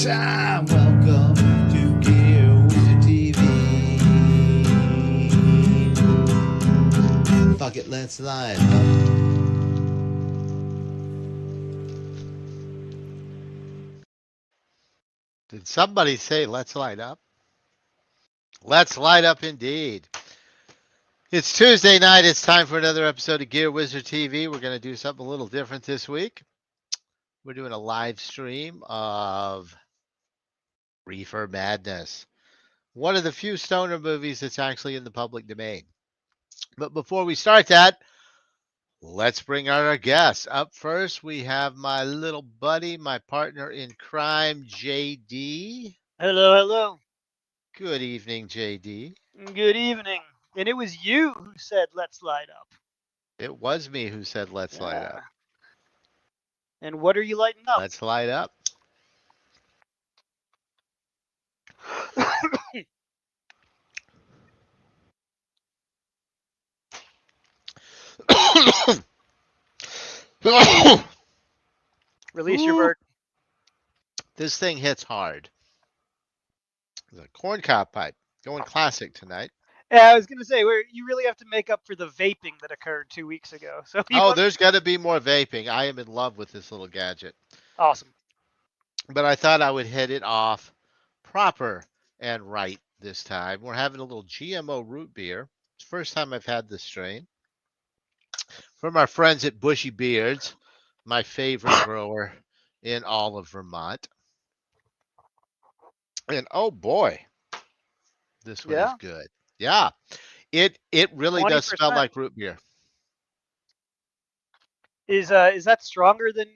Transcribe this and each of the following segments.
time. Welcome to Gear Wizard TV. Fuck it, let's live. Did somebody say let's light up? Let's light up indeed. It's Tuesday night. It's time for another episode of Gear Wizard TV. We're going to do something a little different this week. We're doing a live stream of Reefer Madness, one of the few stoner movies that's actually in the public domain. But before we start that, let's bring out our guests. Up first, we have my little buddy, my partner in crime, JD. Hello, hello. Good evening, JD. Good evening. And it was you who said, let's light up. It was me who said let's light up. And what are you lighting up? Let's light up. Release your bird. This thing hits hard. The corncob pipe going classic tonight. Yeah, I was going to say, you really have to make up for the vaping that occurred 2 weeks ago. So There's got to be more vaping. I am in love with this little gadget. Awesome. But I thought I would hit it off proper and right this time. We're having a little GMO root beer. It's the first time I've had this strain. From our friends at Bushy Beards, my favorite grower in all of Vermont. And oh boy, this one is good. Yeah, it really does smell like root beer. Is that stronger than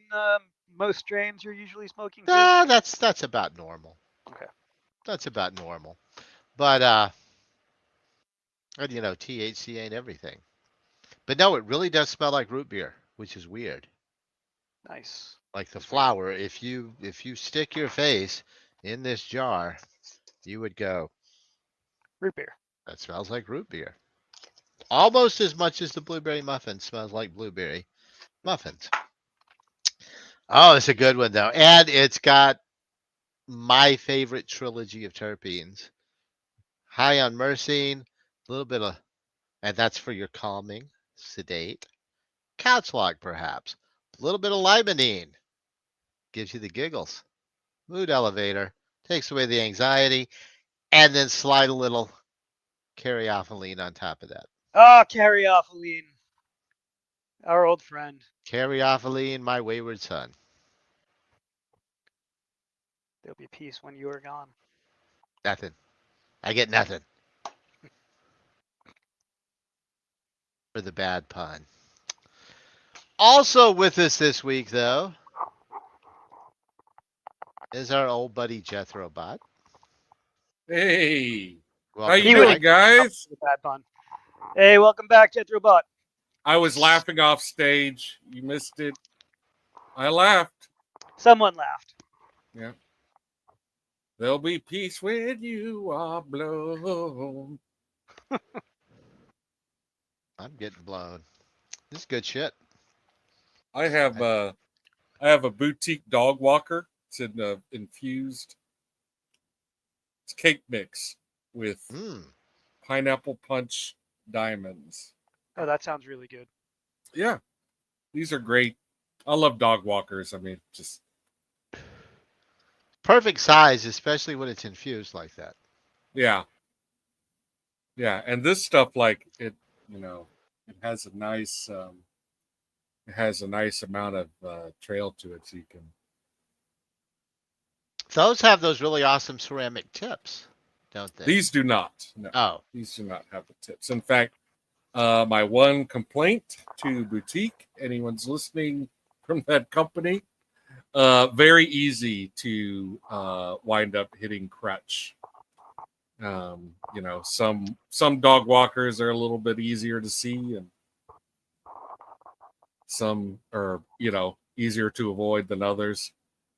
most strains you're usually smoking? That's about normal. Okay, that's about normal. But THC ain't everything. But no, it really does smell like root beer, which is weird. Nice. Like the flower. If you stick your face in this jar, you would go root beer. That smells like root beer. Almost as much as the blueberry muffin smells like blueberry muffins. Oh, it's a good one though. And it's got my favorite trilogy of terpenes. High on myrcene, a little bit of, and that's for your calming, sedate. Couch log perhaps. A little bit of limonene. Gives you the giggles. Mood elevator. Takes away the anxiety. And then slide a little caryophyllene on top of that. Ah, caryophyllene. Our old friend. Caryophyllene, my wayward son. There'll be peace when you are gone. Nothing. I get nothing. For the bad pun. Also with us this week, though, is our old buddy Jethro Bot. Hey. How you doing, guys? Bad pun. Hey, welcome back, Jethro Bot. I was laughing off stage. You missed it. I laughed. Someone laughed. Yeah. There'll be peace when you are blown. I'm getting blown. This is good shit. I have a boutique dog walker. It's in infused. It's cake mix with pineapple punch diamonds. Oh, that sounds really good. Yeah, these are great. I love dog walkers. I mean, just perfect size, especially when it's infused like that. Yeah. Yeah, and this stuff, like it has a nice amount of trail to it, so you can. Those have those really awesome ceramic tips, don't they? These do not. No. Oh. These do not have the tips. In fact, my one complaint to Boutique, anyone's listening from that company, very easy to wind up hitting crutch. Some dog walkers are a little bit easier to see, and some are, easier to avoid than others.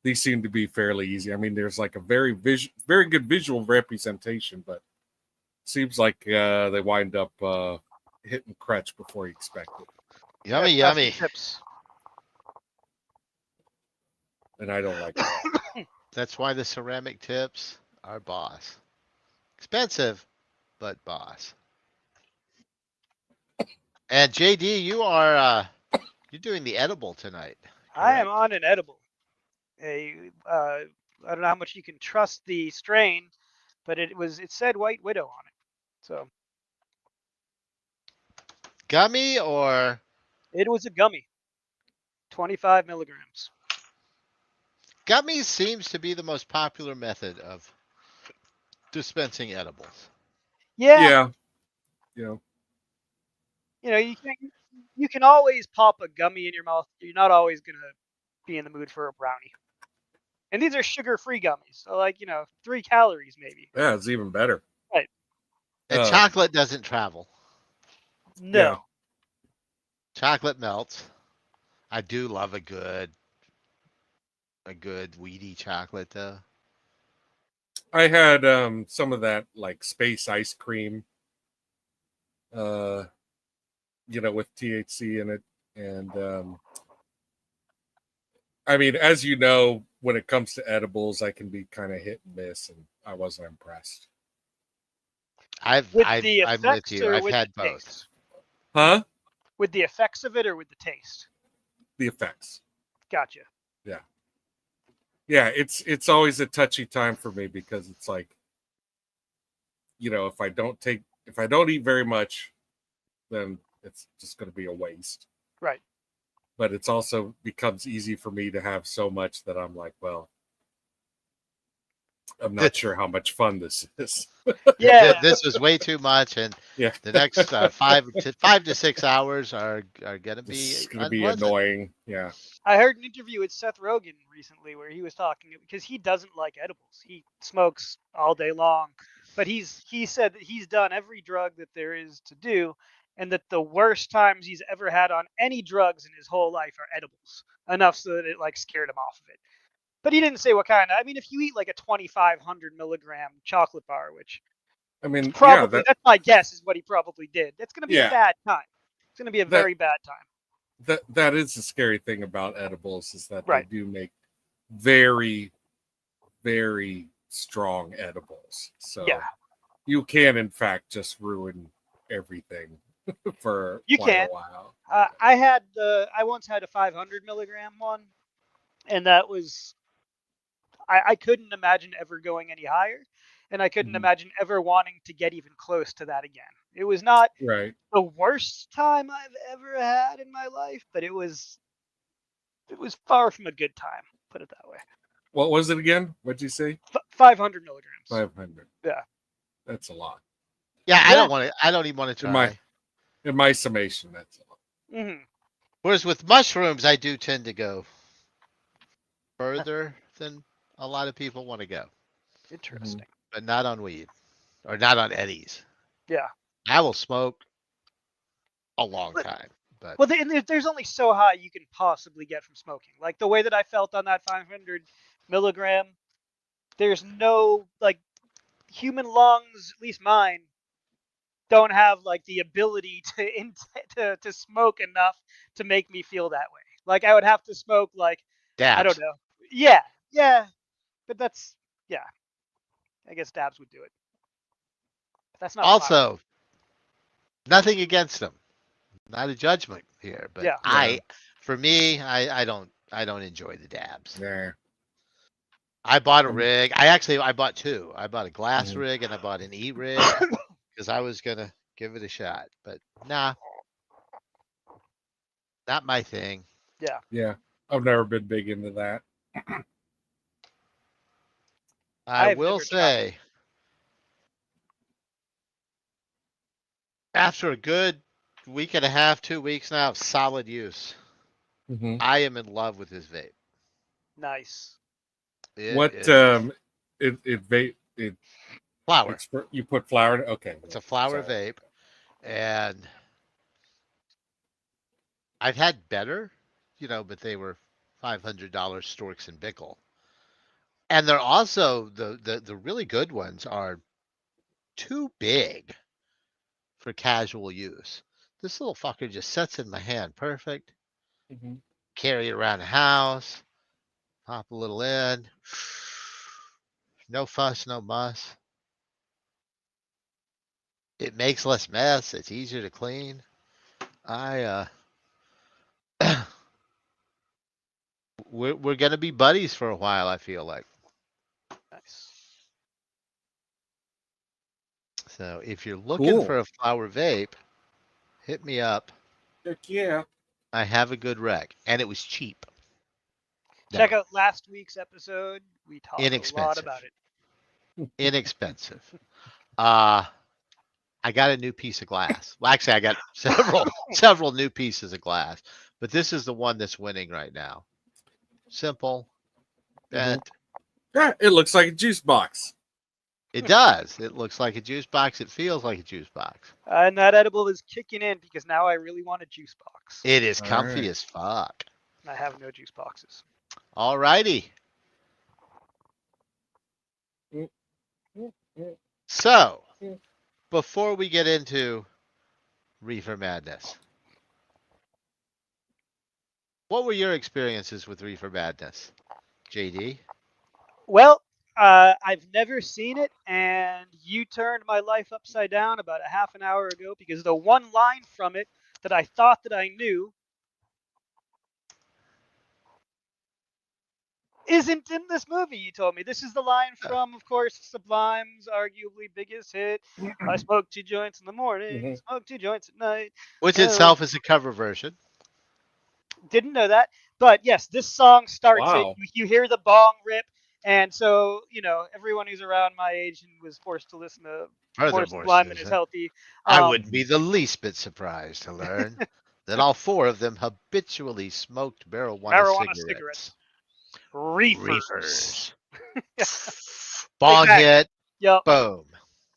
These seem to be fairly easy. I mean, there's like a very good visual representation, but seems like they wind up hitting crutch before you expect it. Yummy. Tips. And I don't like that. That's why the ceramic tips are boss. Expensive, but boss. And JD, you're doing the edible tonight, I am correct? on an edible. I don't know how much you can trust the strain, but it said White Widow on it. So Gummy or it was a gummy, 25 milligrams. gummies seems to be the most popular method of dispensing edibles. Yeah, Yeah. Yeah. you can always pop a gummy in your mouth. You're not always gonna be in the mood for a brownie. And these are sugar-free gummies, so 3 calories maybe. Yeah, it's even better. Right. And chocolate doesn't travel. No. Yeah. Chocolate melts. I do love a good weedy chocolate though. I had some of that like space ice cream, uh, with THC in it. And I mean, as you know, when it comes to edibles, I can be kind of hit and miss, and I wasn't impressed. With the I'm with effects you. or I've with the had both. taste? Huh? With the effects of it or with the taste? The effects. Gotcha. Yeah. Yeah, it's always a touchy time for me because it's like, if I don't eat very much, then it's just going to be a waste. Right. But it's also becomes easy for me to have so much that I'm like, well, I'm not sure how much fun this is. Yeah. This was way too much, and Yeah, the next 5 to 6 hours are gonna this be is going to be unpleasant. annoying. Yeah. I heard an interview with Seth Rogen recently where he was talking because he doesn't like edibles. He smokes all day long, but he said that he's done every drug that there is to do, and that the worst times he's ever had on any drugs in his whole life are edibles. Enough so that it scared him off of it. But he didn't say what kind. I mean, if you eat like a 2,500 milligram chocolate bar, which I mean, yeah, probably that's my guess is what he probably did. That's going to be a yeah, bad time. It's going to be a that very bad time. that is the scary thing about edibles is that they Right. do make very, very strong edibles. So Yeah. you can, in fact, just ruin everything for You quite can. a while. I once had a 500 milligram one, and that was I couldn't imagine ever going any higher, and I couldn't Mhm. imagine ever wanting to get even close to that again. It was not Right. the worst time I've ever had in my life, but it was far from a good time. Put it that way. What was it again? What'd you say? 500 milligrams. 500. Yeah. That's a lot. Yeah, Yeah. I don't even want to In my try. in my summation, that's a lot. Mm-hmm. Whereas with mushrooms, I do tend to go further than a lot of people want to go, Interesting. but not on weed or not on eddies. Yeah. I will smoke a long But time, but well, there's only so high you can possibly get from smoking. Like the way that I felt on that 500 milligram, there's no human lungs, at least mine, don't have the ability to smoke enough to make me feel that way. Like I would have to smoke I don't dabs. know. Yeah, but yeah. I guess dabs would do it. But that's not flower. Also, nothing against them. Not a judgment here, but Yeah. Yeah. for me, I don't enjoy the dabs. Nah. I bought a Um, rig. I bought two. I bought a glass Mhm. rig and I bought an E rig because I was gonna give it a shot. But nah, not my thing. Yeah. Yeah. I've never been big into that. I I've will never tried it. say, after a good week and a half, 2 weeks now of solid use, Mm-hmm. I am in love with this vape. Nice. It What is flower. it's for, you put flour in it? Okay. It's a flower Sorry. vape, and I've had better, but they were $500 Storks and Bickle. And they're also the really good ones are too big for casual use. This little fucker just sits in my hand perfect. Mm-hmm. Carry it around the house, pop a little in. No fuss, no muss. It makes less mess. It's easier to clean. I we're gonna be buddies for a while. I feel like. Nice. So if you're looking Cool. for a flower vape, hit me up. Heck yeah. I have a good rec, and it was cheap. Check No, out last week's episode. We talked a lot Inexpensive. about it. inexpensive. I got a new piece of glass. Well, actually, I got several new pieces of glass, but this is the one that's winning right now. Simple, bent. Yeah, it looks like a juice box. It does. It looks like a juice box. It feels like a juice box. And that edible is kicking in because now I really want a juice box. It is All comfy right. as fuck. And I have no juice boxes. All righty. So, before we get into Reefer Madness, what were your experiences with Reefer Madness, JD? Well, I've never seen it, and you turned my life upside down about a half an hour ago because the one line from it that I thought that I knew isn't in this movie. You told me this is the line from, of course, Sublime's arguably biggest hit. I smoke 2 joints in the morning, smoke 2 joints at night. Which Oh. itself is a cover version. Didn't know that, but yes, this song starts Wow. it. You hear the bong rip, and so everyone who's around my age and was forced to listen to more Sublime than is healthy. I wouldn't be the least bit surprised to learn that all 4 of them habitually smoked marijuana cigarettes. Reefers. Bong Big hit. Yep. Boom.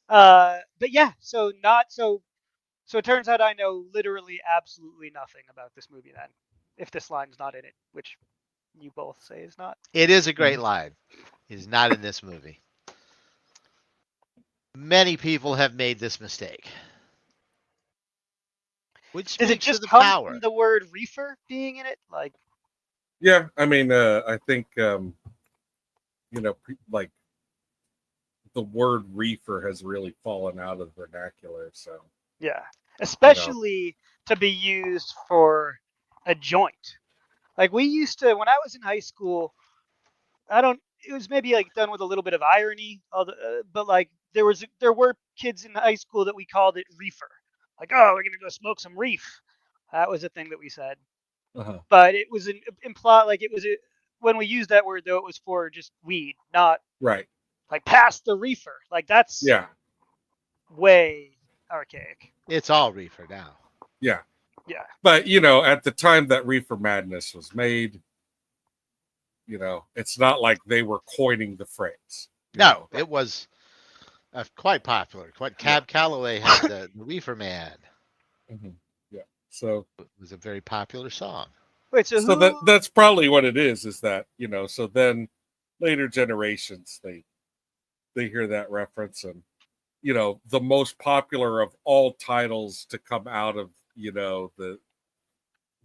But yeah, so it turns out I know literally absolutely nothing about this movie then, if this line's not in it, which you both say is not. It is a great line. It is not in this movie. Many people have made this mistake. Which Does it speaks to just the come power. from the word reefer being in it? Like, Yeah, I mean, I think like the word reefer has really fallen out of the vernacular. So yeah, especially to be used for a joint. Like we used to, when I was in high school, it was maybe like done with a little bit of irony, but like there were kids in high school that we called it reefer. Like, oh, we're gonna go smoke some reef. That was a thing that we said. But it was implied, like when we used that word though, it was for just weed, not right. like pass the reefer. Like that's way archaic. It's all reefer now. Yeah. Yeah. But at the time that Reefer Madness was made, it's not like they were coining the phrase. No, it was quite popular. Cab Calloway had the Reefer Man. Yeah. So It was a very popular song. Wait, so that's probably what it is that, so then later generations they hear that reference, and the most popular of all titles to come out of the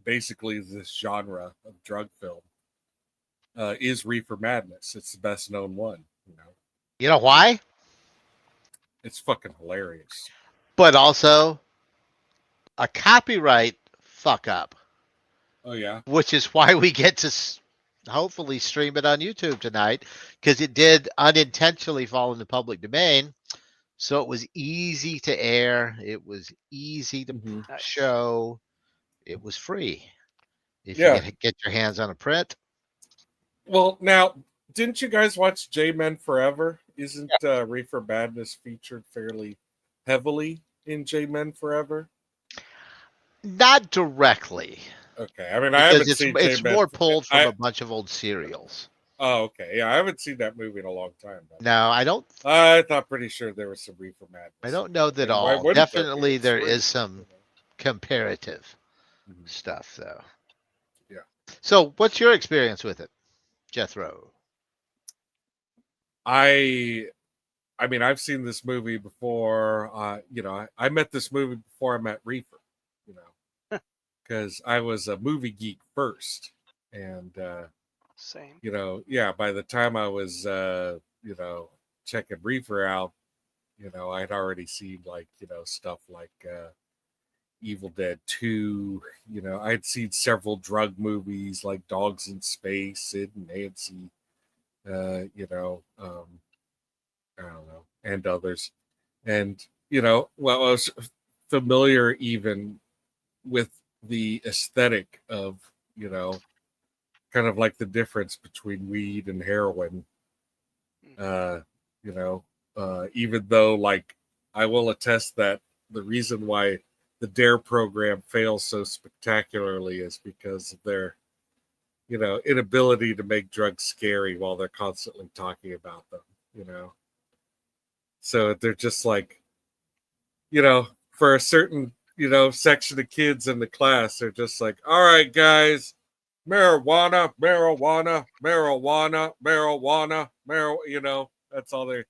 basically this genre of drug film is Reefer Madness. It's the best known one. You know why? It's fucking hilarious. But also a copyright fuck up. Oh yeah. Which is why we get to hopefully stream it on YouTube tonight, because it did unintentionally fall in the public domain. So it was easy to air. It was easy to show. It was free. If you get your hands on a print. Well, now, didn't you guys watch J-Men Forever? Isn't Reefer Madness featured fairly heavily in J-Men Forever? Not directly. Okay, I mean, I haven't seen it's J-Men. more pulled from a bunch of old serials. Oh, okay. Yeah, I haven't seen that movie in a long time. No, I don't. I thought pretty sure there was some Reefer Madness. I don't know that Why all. wouldn't Definitely there there be? is some comparative stuff, though. Yeah. So what's your experience with it, Jethro? I mean, I've seen this movie before. I met this movie before I met Reefer, because I was a movie geek first. And, same. by the time I was, checking Reefer out, I'd already seen like, stuff like Evil Dead 2. I'd seen several drug movies like Dogs in Space, Sid and Nancy, I don't know, and others. And, well, I was familiar even with the aesthetic of, kind of like the difference between weed and heroin. Even though, like, I will attest that the reason why the DARE program fails so spectacularly is because of their, inability to make drugs scary while they're constantly talking about them. So they're just like, for a certain, section of kids in the class, they're just like, all right, guys, marijuana, marijuana, marijuana, marijuana, marijuana, that's all they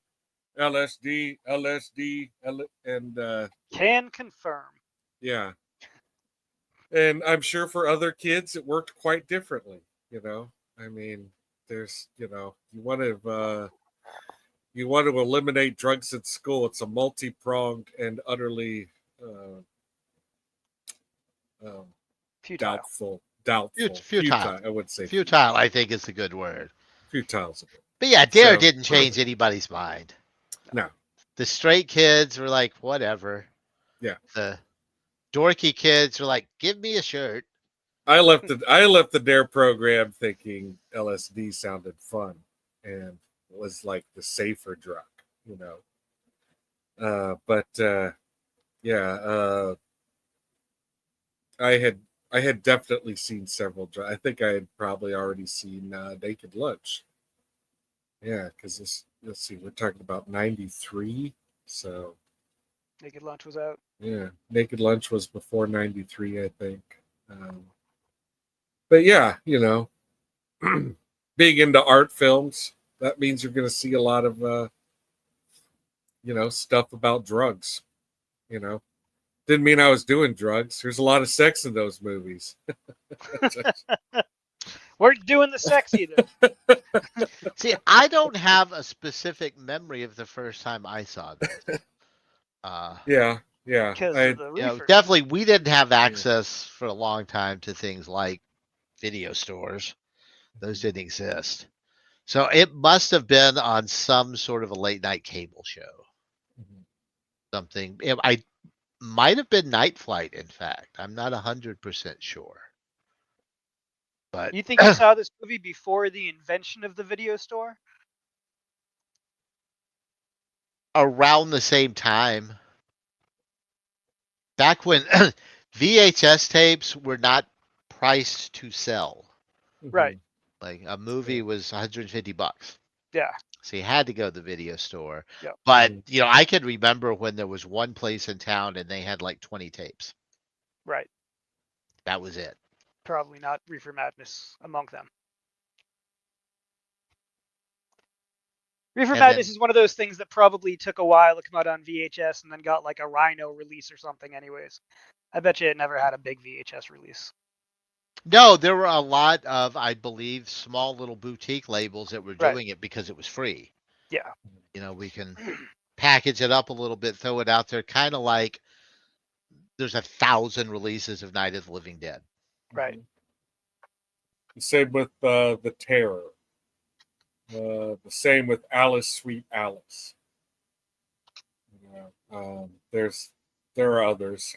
LSD, LSD, and Can confirm. yeah. And I'm sure for other kids it worked quite differently, I mean, there's, you want to eliminate drugs at school. It's a multi-pronged and utterly Futile. futile. I would say Futile, I think, is a good word. Futile's a bit. But yeah, Dare So- didn't change anybody's mind. No. The straight kids were like, whatever. Yeah. The dorky kids were like, give me a shirt. I left the DARE program thinking LSD sounded fun and was like the safer drug, I had definitely seen several drugs. I think I had probably already seen Naked Lunch. Yeah, because let's see, we're talking about 93, so Naked Lunch was out. yeah, Naked Lunch was before 93, I think. But yeah, being into art films, that means you're going to see a lot of, stuff about drugs. Didn't mean I was doing drugs. There's a lot of sex in those movies. Weren't doing the sex either. See, I don't have a specific memory of the first time I saw this. Yeah. Because of the reefer. Definitely, we didn't have access for a long time to things like video stores. Those didn't exist. So it must have been on some sort of a late night cable show. Something. I might have been Night Flight, in fact. I'm not 100% sure. But You think you saw this movie before the invention of the video store? around the same time, back when VHS tapes were not priced to sell. Right. Like a movie was $150. Yeah. So you had to go to the video store. Yep. But I can remember when there was one place in town and they had like 20 tapes. Right. That was it. Probably not Reefer Madness among them. Reefer And Madness then- is one of those things that probably took a while to come out on VHS and then got like a Rhino release or something anyways. I bet you it never had a big VHS release. No, there were a lot of, I believe, small little boutique labels that were Right. doing it because it was free. Yeah. We can package it up a little bit, throw it out there, kind of like there's 1,000 releases of Night of the Living Dead. Right. Same with the Terror. The same with Alice, Sweet Alice. There are others.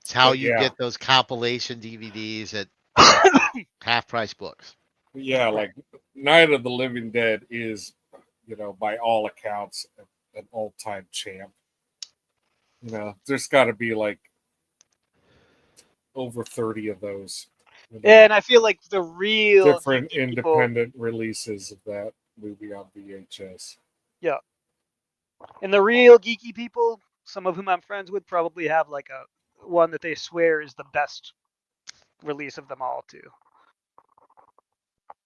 It's how But you yeah. get those compilation DVDs at half price books. Yeah, like Night of the Living Dead is, by all accounts, an all-time champ. There's got to be like over 30 of those. And I feel like the real Different geeky people- independent releases of that movie on VHS. and the real geeky people, some of whom I'm friends with, probably have like a one that they swear is the best release of them all too.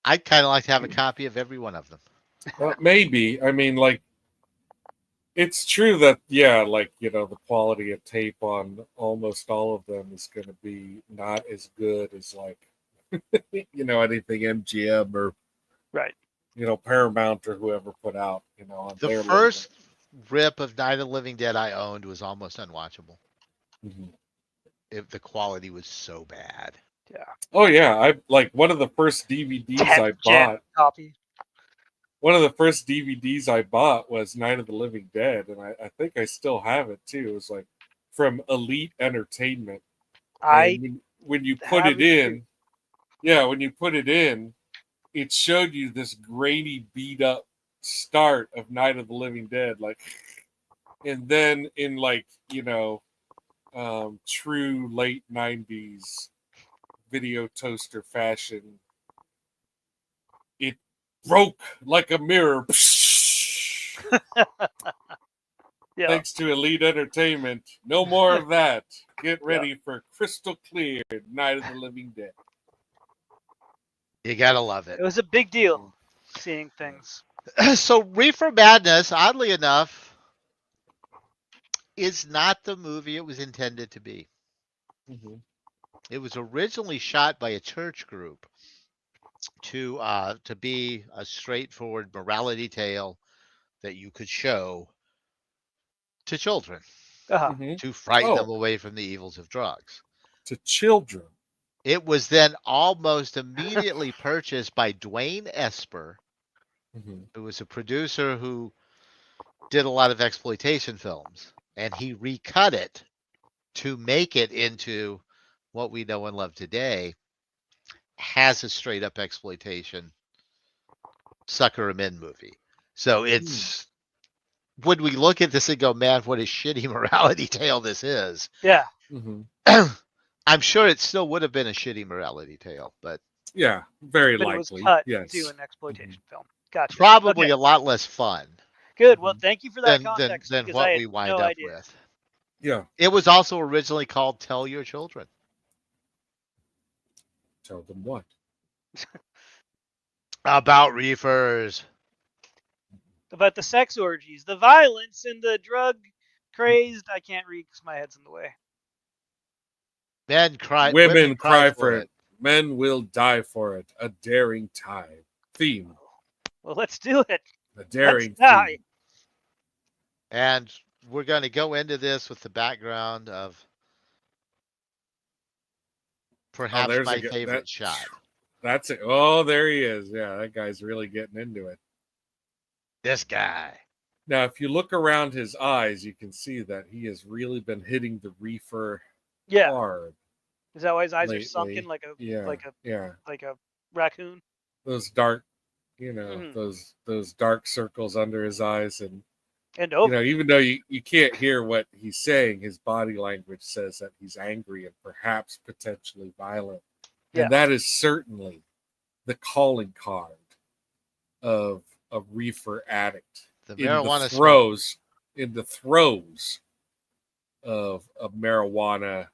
I'd kind of like to have a copy of every one of them. Well, maybe. I mean, like, it's true that, the quality of tape on almost all of them is going to be not as good as, like, anything MGM or, Right. Paramount or whoever put out, on The their first rip of Night of the Living Dead I owned was almost unwatchable. label. If the quality was so bad. Yeah. Oh yeah, I like one of the first DVDs I 10th gen bought. copy. One of the first DVDs I bought was Night of the Living Dead, and I think I still have it too. It was like from Elite Entertainment. I And when you put have it in, when you put it in, it showed you this grainy, beat up start of Night of the Living Dead, like, and then in true late '90s video toaster fashion, it broke like a mirror. yeah. Thanks to Elite Entertainment. No more of that. Get ready for crystal clear Night of the Living Dead. You gotta love it. It was a big deal seeing things. So Reefer Madness, oddly enough, is not the movie it was intended to be. Mm-hmm. It was originally shot by a church group to be a straightforward morality tale that you could show to children Uh-huh. Mm-hmm. to frighten them Oh, away from the evils of drugs. to children. It was then almost immediately purchased by Dwayne Esper, Mm-hmm. who was a producer who did a lot of exploitation films, and he recut it to make it into what we know and love today, has a straight up exploitation sucker 'em in movie. So it's when we look at this and go, man, what a shitty morality tale this is. Yeah. Mm-hmm. I'm sure it still would have been a shitty morality tale, but Yeah, very But likely. it was cut Yes. to an exploitation film. Gotcha. probably Okay. a lot less fun Good. Well, thank you for that than context than because what I had we wind no up idea. with. Yeah. It was also originally called Tell Your Children. Tell them what? About reefers. About the sex orgies, the violence, and the drug crazed. I can't read because my head's in the way. Men cry. Women cry for for it. Men will die for it. A daring tide. Theme. Well, let's do it. A daring die. theme. And we're going to go into this with the background of perhaps there's my a good- favorite that- shot. That's it. Oh, there he is. Yeah, that guy's really getting into it. This guy. Now, if you look around his eyes, you can see that he has really been hitting the reefer Yeah. hard. Is that why his eyes lately. are sunken like a raccoon? Those dark, Mhm. those dark circles under his eyes, and over. even though you can't hear what he's saying, his body language says that he's angry and perhaps potentially violent. Yeah. And that is certainly the calling card of a reefer addict. The in marijuana the throes of marijuana.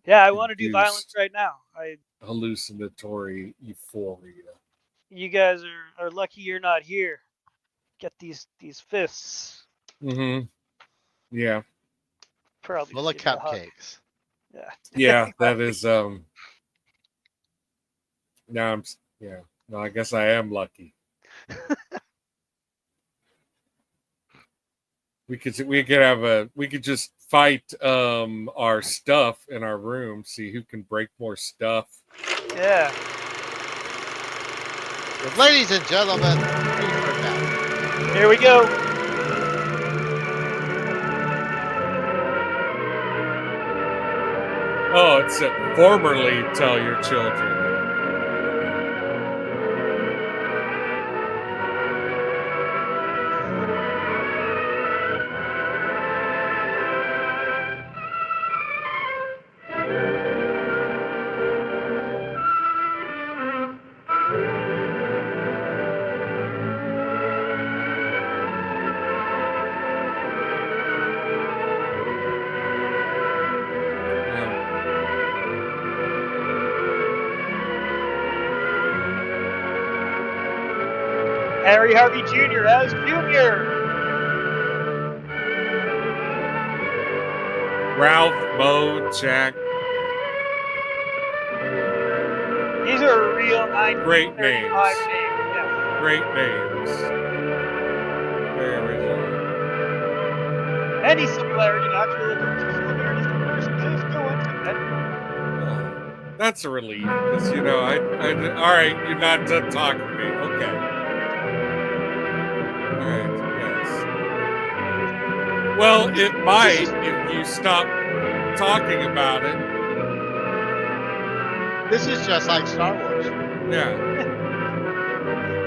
I want to do induced violence right now. hallucinatory euphoria. You guys are lucky you're not here. Get these fists. Mm-hmm. Yeah. Probably full of just give me a hug. cupcakes. Yeah. Yeah, that is no, I guess I am lucky. We could just fight our stuff in our room, see who can break more stuff. Yeah. Ladies and gentlemen, Reefer Madness. Here we go. Oh, it's formerly Tell Your Children. Harry Harvey Jr. as Junior. Ralph, Bo, Jack. These are real 935 Great names. names. Yeah. great names. Very original. Any similarity to actual adults or similarities to persons is coincidental. That's a relief, because all right, you're not done talking to me. Okay. All right. Yes. Well, it might if you stop talking about it. This is just like Star Wars. Yeah.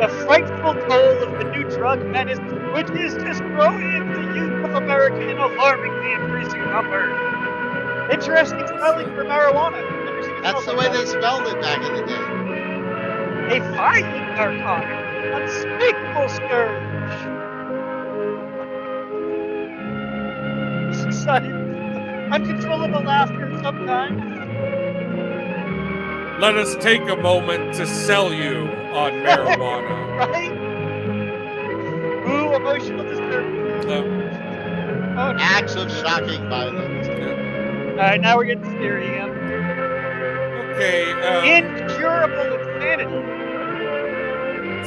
The frightful toll of the new drug menace, which is destroying the youth of America in alarmingly increasing numbers. Interesting spelling for marijuana. Never seen it That's the spelled way like they spelled it back in the day. that. A violent narcotic, unspeakable scourge. Sudden, uncontrollable laughter sometimes. Let us take a moment to sell you on marijuana. Right? Ooh, emotional disturbance. Oh, no. Acts of shocking violence. Alright, now we're getting scary again. Okay. Incurable insanity.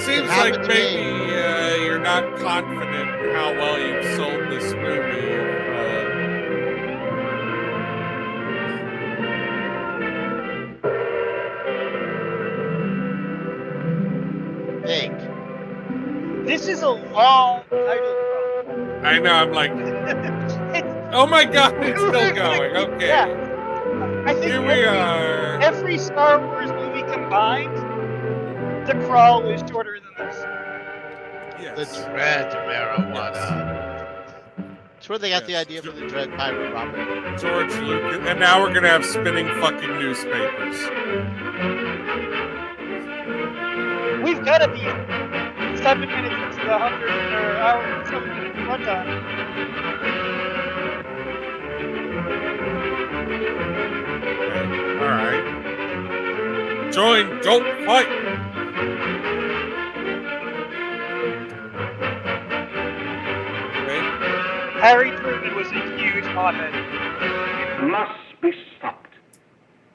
Seems It like happened to maybe you're not confident in how well you've sold this movie. Think. This is a long title, bro. I know. I'm like, oh my god, it's still going. Okay. Yeah. I think Here we are. every Star Wars movie combined, The Crawl was shorter than this. The Yes. Dread marijuana. That's where they got the Yes. idea for the Dread pirate robbery. George Lucas. And now we're going to have spinning fucking newspapers. We've got to be 7 minutes into the 100 or hour and 7 minutes runtime. All right. Join, don't fight. Okay. Harry Truman was a huge hothead. Must be stopped.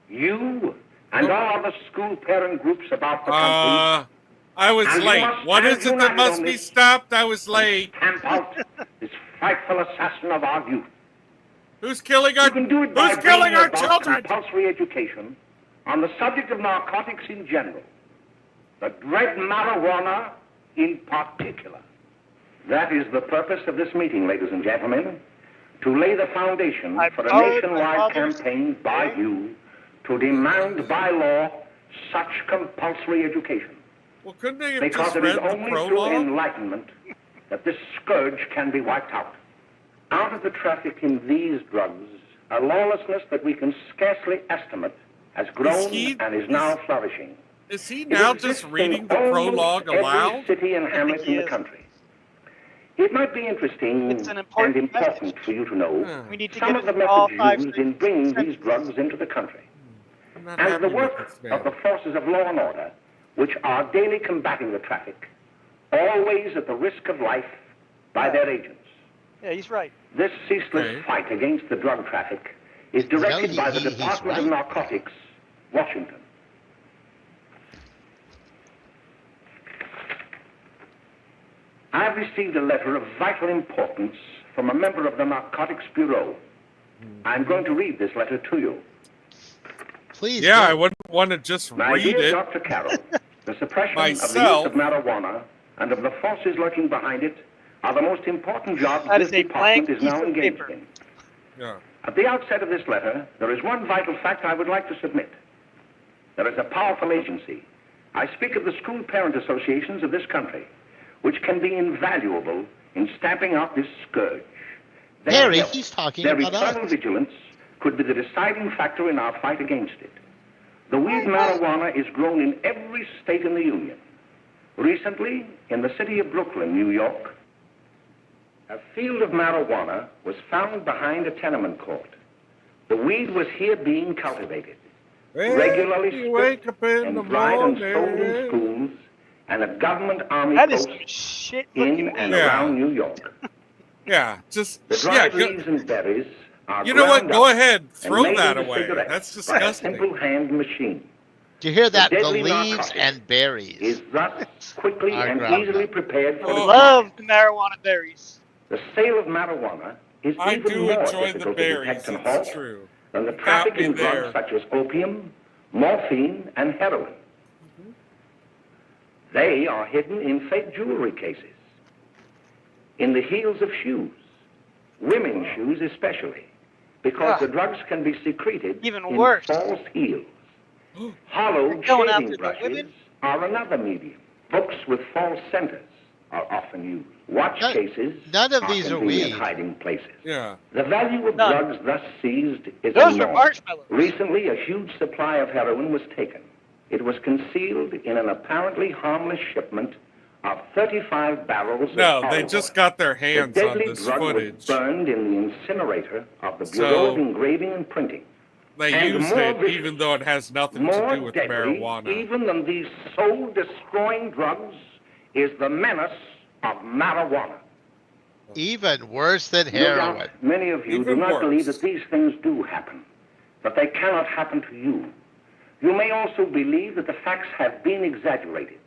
You and all other school parent groups about the country I was And you late. must What stand is it that united must on be this. stopped? I was late. stamp out this frightful assassin of our youth. Who's killing our You can do it by Who's killing bringing our about children? compulsory education on the subject of narcotics in general, the dread marijuana in particular. That is the purpose of this meeting, ladies and gentlemen, to lay the foundation I for a borrowed my nationwide father's campaign by you to demand by law such compulsory education. Well, couldn't they have Because just it is read the only through prologue? enlightenment that this scourge can be wiped out. Out of the traffic in these drugs, a lawlessness that we can scarcely estimate has grown and is now flourishing. Is he It now exists just reading in the almost prologue every aloud? city and hamlet he in the is. country. It might be interesting It's an and important important message. for you to know We need to some get of the it in all methods 5 used in bringing these drugs into the country. I'm not And happy the with work this man. of the forces of law and order, which are daily combating the traffic, always at the risk of life by Yeah. their agents. Yeah, he's right. This ceaseless Okay. fight against the drug traffic is directed by the he's Department of right. Narcotics, Washington. I've received a letter of vital importance from a member of the Narcotics Bureau. I'm going to read this letter to you. Please. Yeah, do. I wouldn't want to just My read dear it. Dr. Carroll, the suppression Myself. of the use of marijuana and of the forces lurking behind it are the most important jobs That this is a department blank is now piece of engaged paper. in. Yeah. At the outset of this letter, there is one vital fact I would like to submit. There is a powerful agency. I speak of the school parent associations of this country, which can be invaluable in stamping out this scourge. Their Harry, help, he's talking their about eternal us. vigilance could be the deciding factor in our fight against it. The weed marijuana is grown in every state in the Union. Recently, in the city of Brooklyn, New York, a field of marijuana was found behind a tenement court. The weed was here being cultivated, regularly You wake stripped up in and the dried and sold in morning. schools and at government army That is posts shit in looking and weed. Yeah. around New York. Yeah, just The dried go- leaves and berries are You know what? ground Go up ahead, and throw made that into away. cigarettes That's by a disgusting. simple hand machine. Do you hear that? The deadly leaves narcotic and berries. is thus quickly Are and ground easily up. prepared for the Love the marijuana berries. The sale of marijuana is I even do more enjoy the difficult to detect berries. and halt It's true. than the You got traffic me in drugs there. such as opium, morphine, and heroin. Mhm. They are hidden in fake jewelry cases, in the heels of shoes, women's shoes especially, because Ah. the drugs can be secreted Even in worse. false heels. Hollowed They're going shaving after the brushes women? are another medium. Books with false centers are often used. Watch cases None of are these are convenient weed. hiding places. Yeah. The value of None. drugs thus seized is Those are enormous. marshmallows. Recently, a huge supply of heroin was taken. It was concealed in an apparently harmless shipment of 35 barrels No, of they olive just oil. got their The hands on deadly this drug was footage. burned in the incinerator of the Bureau of So- Engraving and Printing. They And used more it vicious, even though it has nothing to More do with deadly, marijuana. even than these soul-destroying drugs, is the menace of marijuana. Even worse than No heroin. doubt many of you do Even not believe worse. that these things do happen, that they cannot happen to you. You may also believe that the facts have been exaggerated.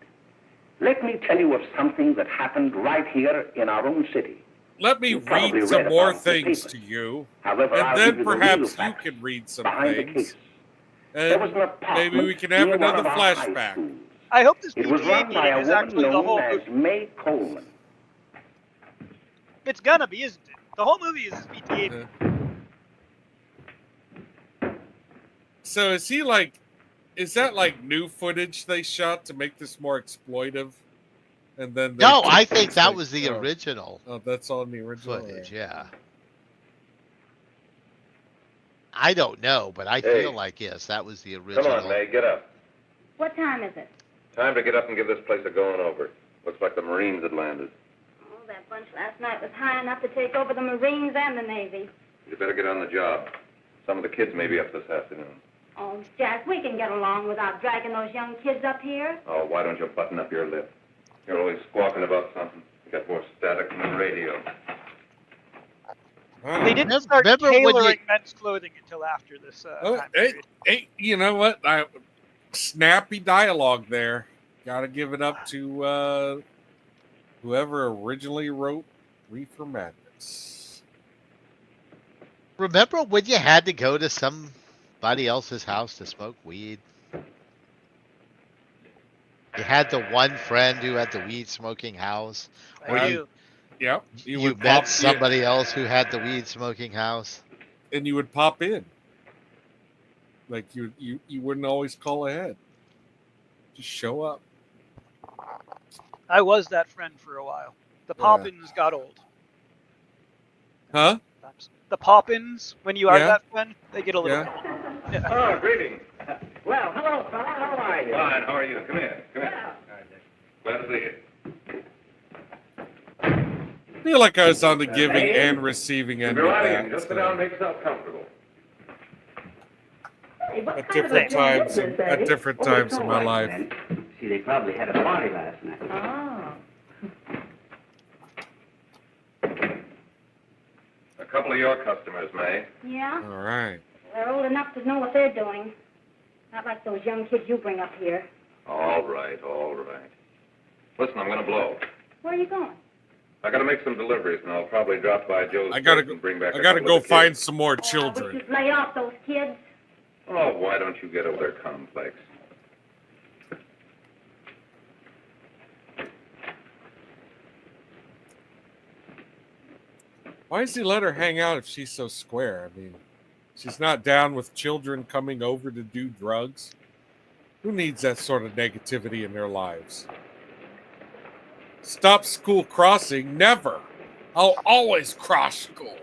Let me tell you of something that happened right here in our own city. Let me You probably read some read more about it in the things papers. to you, However, and I'll then give you the real perhaps you facts can read some behind the things. case. There was And an apartment maybe we can have near one another of our high flashback. schools. I hope this It was PTA run by meeting a is woman actually the known whole as movie. May Coleman. It's gonna be, isn't it? The whole movie is this PTA meeting. So is that like new footage they shot to make this more exploitive? And then they No, took I think these that things- was the oh. original Oh, that's on the original. footage. Alright. Yeah. I don't know, but I Hey. feel like yes, that was the original. Come on, May, get up. What time is it? Time to get up and give this place a going over. Looks like the Marines had landed. Oh, that bunch last night was high enough to take over the Marines and the Navy. You better get on the job. Some of the kids may be up this afternoon. Oh, Jack, we can get along without dragging those young kids up here. Oh, why don't you button up your lip? You're always squawking about something. You got more static than the radio. Ah. They didn't start Remember when you- tailoring men's clothing until after this Oh, time hey, period. hey, you know what? Snappy dialogue there. Got to give it up to whoever originally wrote Reefer Madness. Remember when you had to go to somebody else's house to smoke weed? You had the one friend who had the weed smoking house, or I you do. Yep. you would met pop somebody else who had the weed smoking house. in, and you would pop in. Like you wouldn't always call ahead. Just show up. I was that friend for a while. The Yeah. Poppins got old. Huh? The Poppins, when you are Yeah. that friend, they get a little Yeah. old. Yeah. Oh, greetings. Well, hello, fella. How are you? Fine, how are you? Come here. Come here. Glad to see you. I feel like I was on the giving and receiving end You're of lying. that. Just sit down and make yourself comfortable. At different times, at different times in my life. See, they probably had a party last night. Oh. A couple of your customers, May. Yeah? All right. They're old enough to know what they're doing. Not like those young kids you bring up here. All right, all right. Listen, I'm going to blow. Where are you going? I got to make some deliveries, and I'll probably drop by Joe's I gotta place and bring back. I a gotta couple go of the find kids. some more Oh, I children. wish you'd lay off those kids. Oh, why don't you get over their complex? Why does he let her hang out if she's so square? I mean, she's not down with children coming over to do drugs. Who needs that sort of negativity in their lives? Stop school crossing? Never. I'll always cross school.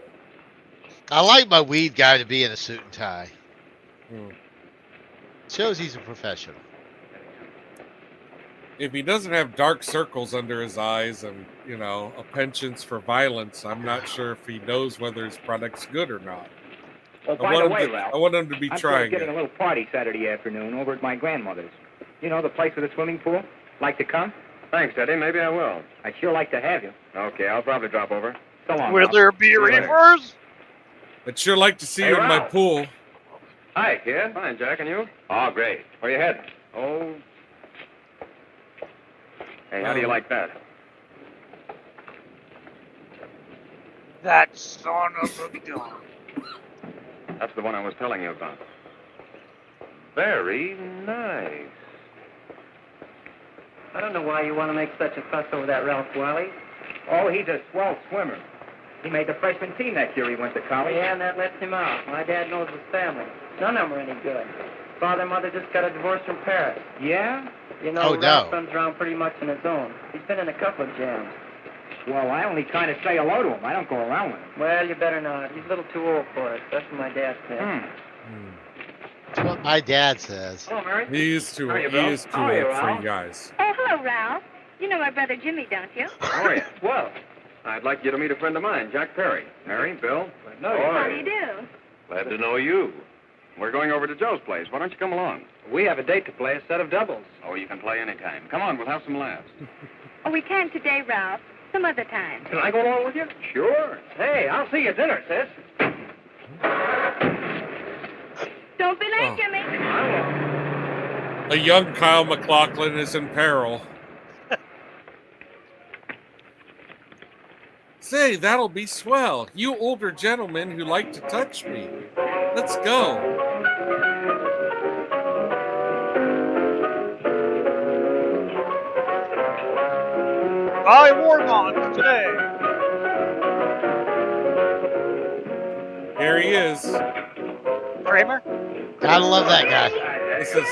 I like my weed guy to be in a suit and tie. Hmm. Shows he's a professional. If he doesn't have dark circles under his eyes and, you know, a penchant for violence, I'm not sure if he knows whether his product's good or not. Oh, I by the want, way, him to, Ralph, I want him to be I'm trying getting a it. little party Saturday afternoon over at my grandmother's. You know, the place with the swimming pool? Like to come? Thanks, Eddie. Maybe I will. I'd sure like to have you. Okay, I'll probably drop over. So long, Will Ralph. there be later. reefers? I'd sure like to see Hey, you in my Ralph. pool. Hi, kid. Fine, Jack, and you? Oh, great. Where you heading? Oh. Hey, how do you like that? That son of a gun. That's the one I was telling you about. Very nice. I don't know why you want to make such a fuss over that Ralph Wiley. Oh, he's a swell swimmer. He made the freshman team that year he went to college. Yeah, and that lets him out. My dad knows his family. None of them are any good. Father and mother just got a divorce from Paris. Yeah? You know, Oh, no. Ralph runs around pretty much on his own. He's been in a couple of jams. Well, I only kind of say hello to him. I don't go around with him. Well, you better not. He's a little too old for it. That's what my dad said. That's what my dad says. Hello, Mary. He is too How are old. you, He Bill? is too How are you, old for Ralph? you guys. Oh, hello, Ralph. You know my brother Jimmy, don't you? Oh, yeah. Well, I'd like you to meet a friend of mine, Jack Perry. Mary, Bill. No, How do you do? Glad to know you. We're going over to Joe's place. Why don't you come along? we have a date to play, a set of doubles. Oh, you can play anytime. Come on, we'll have some laughs. Oh, we can't today, Ralph. Some other time. Can I go along with you? Sure. Hey, I'll see you at dinner, sis. Don't be late, Oh. Jimmy. A young Kyle MacLachlan is in peril. Say, that'll be swell. You older gentlemen who like to touch me. Let's go. I Warmont today. Here he is. Kramer? Gotta love that guy. This is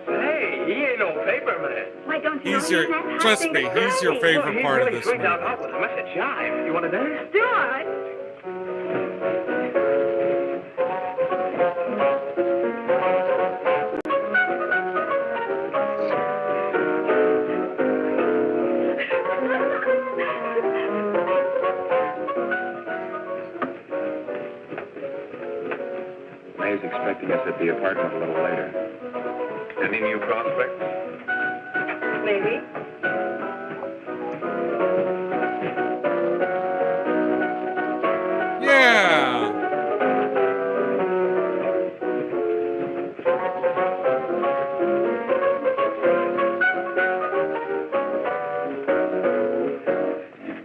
Hey, he ain't no paper man. Why don't you he's know your he's not trust hosting me, the he's your party? favorite part of this movie. with a message jive. You want to dance? Do I? May's expecting us at the apartment a little later. Any new prospects? Maybe. Yeah.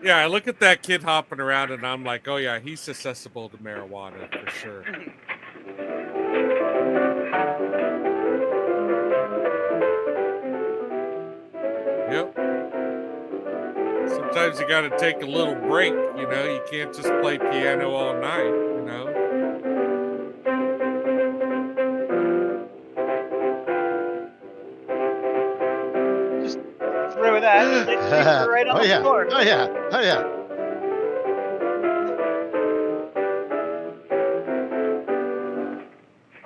Yeah, I look at that kid hopping around and I'm like, oh yeah, he's susceptible to marijuana for sure. Yep. Sometimes you gotta take a little break, you know, you can't just play piano all night, you know. Just throw that. They leave right on Oh the yeah. floor. Oh yeah. Oh yeah.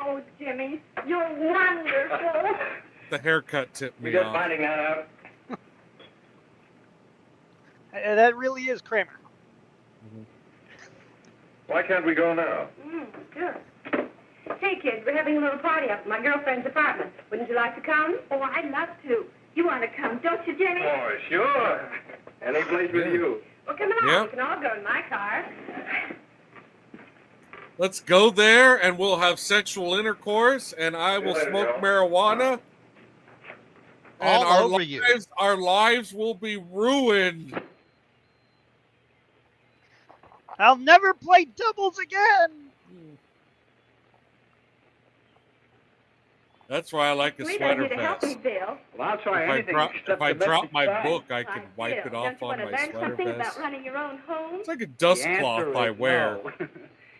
Oh, Jimmy, you're wonderful. The haircut tipped You me just off. finding that out? That really is Kramer. Why can't we go now? Sure. Hey, kids, we're having a little party up at my girlfriend's apartment. Wouldn't you like to come? Oh, I'd love to. You want to come, don't you, Jimmy? Oh, sure. Any place with you. Well, come on. Yep. You can all go in my car. Let's go there and we'll have sexual intercourse and I will There you smoke go. marijuana. And All over you. our lives will be ruined. I'll never play doubles again. That's why I like a Sweet sweater of you to help me, vest. Bill. Well, I'll try anything If except I the drop message my jive. book, I can Why, wipe Bill, it off don't you on want to my learn sweater something vest. about running your own home? It's like a dust The answer cloth I is wear. no.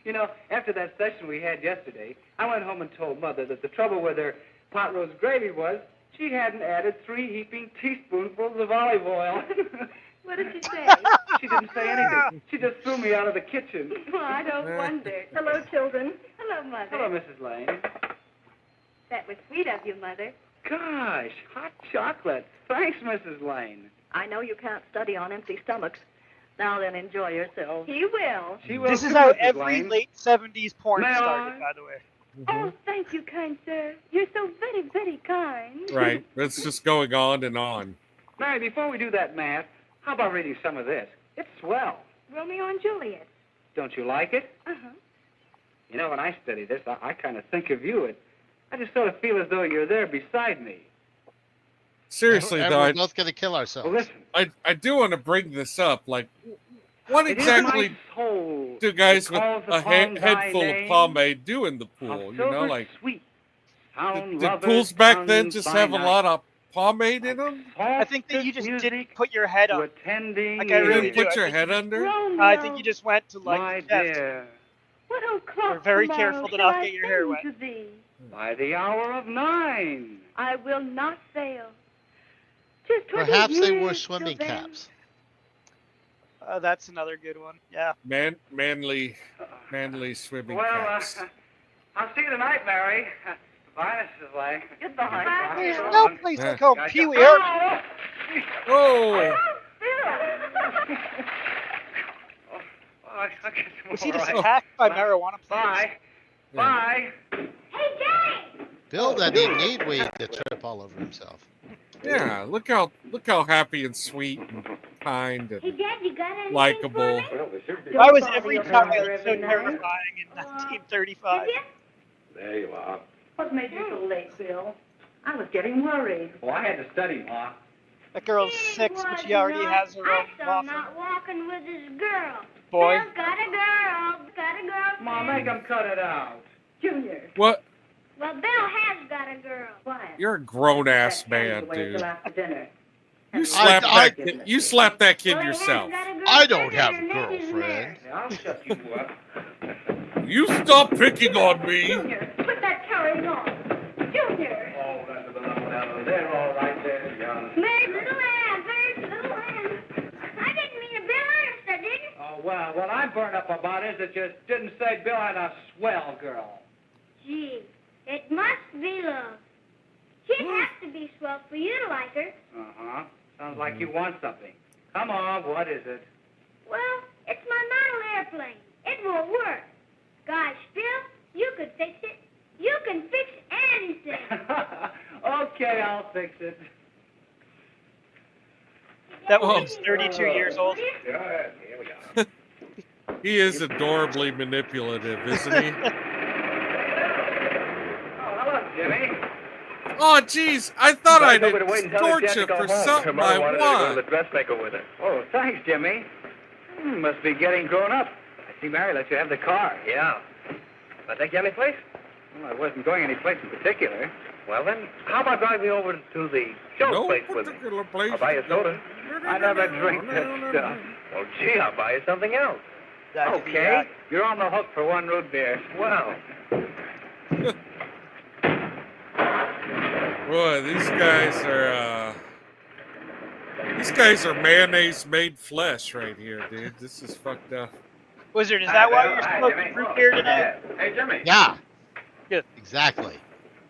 You know, after that session we had yesterday, I went home and told Mother that the trouble with her pot roast gravy was she hadn't added 3 heaping teaspoonfuls of olive oil. What did you say? She didn't say anything. She just threw me out of the kitchen. Well, I don't wonder. Hello, children. Hello, Mother. Hello, Mrs. Lane. That was sweet of you, Mother. Gosh, hot chocolate. Thanks, Mrs. Lane. I know you can't study on empty stomachs. Now then, enjoy yourselves. He will. She will This is too, how Mrs. every Lane. late 70s porn May I? started, by the way. Oh, thank you, kind sir. You're so very, very kind. Right. It's just going on and on. Mary, before we do that math, how about reading some of this? It's swell. Romeo and Juliet. Don't you like it? Uh-huh. You know, when I study this, I kind of think of you. I just sort of feel as though you're there beside me. Seriously, And though, we're both gonna kill ourselves. Well, listen. I do want to bring this up. Like, what It is exactly my soul do guys with that calls a upon head thy full of name, pomade do in the a pool? You silver know, like, sweet, found did lovers pools back then tongued just by have a night. lot of pomade in them? I think that you just Softest didn't music put your head to on. attending Like, I You really didn't do. put I your think head you under? I think you just went to like my the chest. dear, What o'clock You're very tomorrow careful to shall not I get your hair send wet. to thee? by the hour of 9. I will not fail. 'Tis 20 Perhaps they wore years swimming till then. caps. That's another good one. Yeah. Manly swimming Well, caps. I'll see you tonight, Mary. Goodbye, Mrs. Lang. Goodbye. There's Bill. no place Yeah. like home. Gotcha. Pee Wee Herman. Oh, Was he just attacked by marijuana plants? Bye. Bye. Hey, Jay! Bill doesn't even need weed to trip all over himself. yeah. Look how happy and sweet and kind Hey, and Dad, you got anything likable. for me? Why was Don't every bother child your so father every night. terrifying in 1935? Did you? There you are. What made you so late, Bill? I was getting worried. Well, I had to study, Ma. That girl's 6, but she already has her I own saw waffle. not walking with his girl. Boy. Bill's got a girl. Got a girl. Ma, make him cut it out. Junior. What? Well, Bill has got a girl. What? You're a grown ass man, dude. After dinner. You slapped I- that kid. You slapped that kid Well, he has yourself. got a I don't girlfriend, have a and her name is girlfriend. Yeah, I'll shut you up. You stop picking on me. Junior, put that carrying on. Junior. Oh, that's a little down there, all right there, young. Mary's little hand, Mary's little hand. I didn't mean to Bill Ernest, I didn't. Oh, well, what I'm burned up about is that you didn't say Bill had a swell girl. Gee, it must be love. She'd have to be swell for you to like her. Uh-huh. Sounds like you want something. Come on, what is it? Well, it's my model airplane. It won't work. Gosh, Bill, you could fix it. You can fix anything. Okay, I'll fix it. That woman's 32 years old. Good, here we go. He is adorably manipulative, isn't he? Oh, hello, Jimmy. Oh, jeez, I thought I'd extort you for something I Go to the want. dressmaker with her. Oh, thanks, Jimmy. Must be getting grown up. I see Mary let you have the car. Yeah. I take you any place? Well, I wasn't going any place in particular. Well, then, how about driving me over to the show No place with me? particular place. I'll buy you a soda. I never drink that stuff. Well, gee, I'll buy you something else. Okay, you're on the hook for one root beer. Well, Boy, these guys are mayonnaise made flesh right here, dude. This is fucked up. Wizard, is that why you're smoking root beer tonight? Hey, Jimmy. Yeah. Good. Exactly.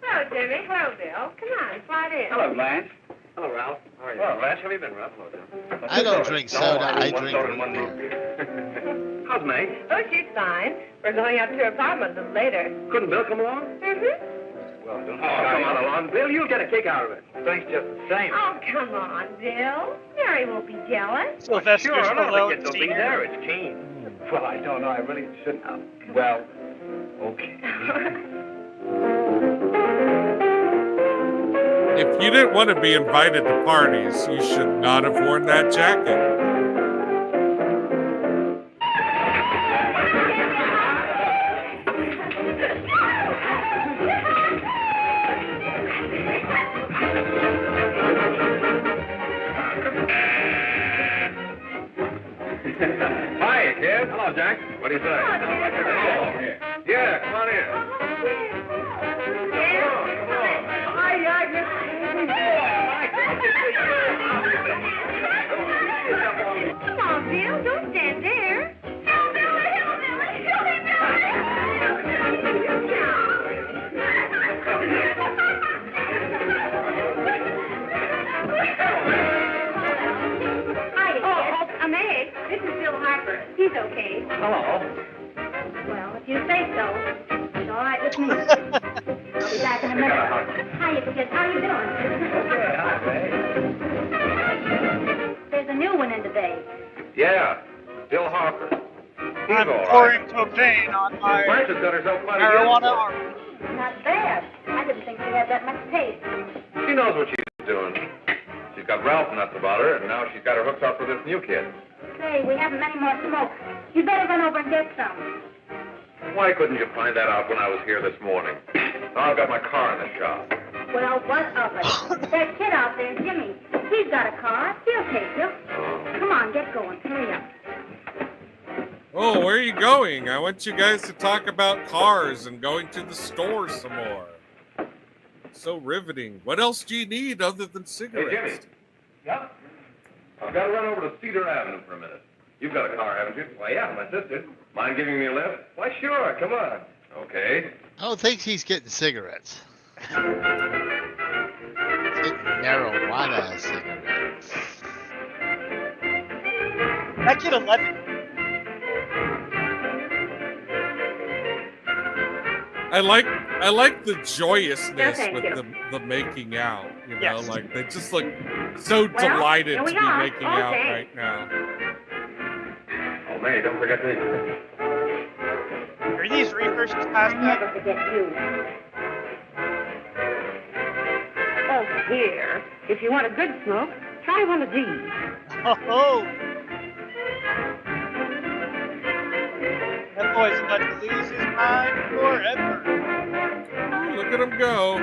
Hello, Jimmy. Hello, Bill. Come on, slide in. Hello, Blanche. Hello, Ralph. How are you? Well, Ralph, how have you been, Ralph? Hello, Jim. I don't drink soda. I one drink soda and one root root beer. beer. How's May? Oh, she's fine. We're going up to her apartment a little later. Couldn't Bill come along? Mm-hmm. Well, don't come on along. Bill, you'll get a kick out of it. Thanks just the same. Oh, come on, Bill. Mary won't be jealous. Sylvester Sure, none of the Stallone kids will be Senior. there. It's Keen. Well, I don't know. I really shouldn't. Well, okay. If you didn't want to be invited to parties, you should not have worn that jacket. Hi, kid. Hello, Jack. What do you say? Yeah, come on in. Come on, Bill. Don't stand there. Hi, I'm Meg. This is Bill Harper. He's okay. Hello. Well, if you say so. It's all right with me. I'll be back in a minute. Hiya, kids. How you doing? Okay, hi, Ray. There's a new one in today. Yeah, Bill Harper. He's I'm all right. pouring cocaine on my Blanche has got herself quite a marijuana good arm. Not bad. I I didn't think she had that much taste. She knows what she's doing. She's got Ralph nuts about her, and now she's got her hooked up for this new kid. Say, we haven't many more smokes. You better run over and get some. Why couldn't you find that out when I was here this morning? Now I've got my car in the shop. Well, what of it? That kid out there, Jimmy, he's got a car. He'll take you. Come on, get going. Hurry up. Oh, where are you going? I want you guys to talk about cars and going to the store some more. So riveting. What else do you need other than cigarettes? Hey, Jimmy. Yeah? I've got to run over to Cedar Avenue for a minute. You've got a car, haven't you? Why, yeah, my sister. Mind giving me a lift? Why, sure. Come on. Okay. I don't think he's getting cigarettes. He's getting marijuana cigarettes. That kid 11. I like the joyousness thank with you. the making out, you know, Yes. like they just look so delighted here to we be are. making out Okay. right now. Oh, May, don't forget these. Are these reefers just passed Never back? forget you. Oh, here. If you want a good smoke, try one of these. Oh, that boy's about to lose his mind forever. Look at him go.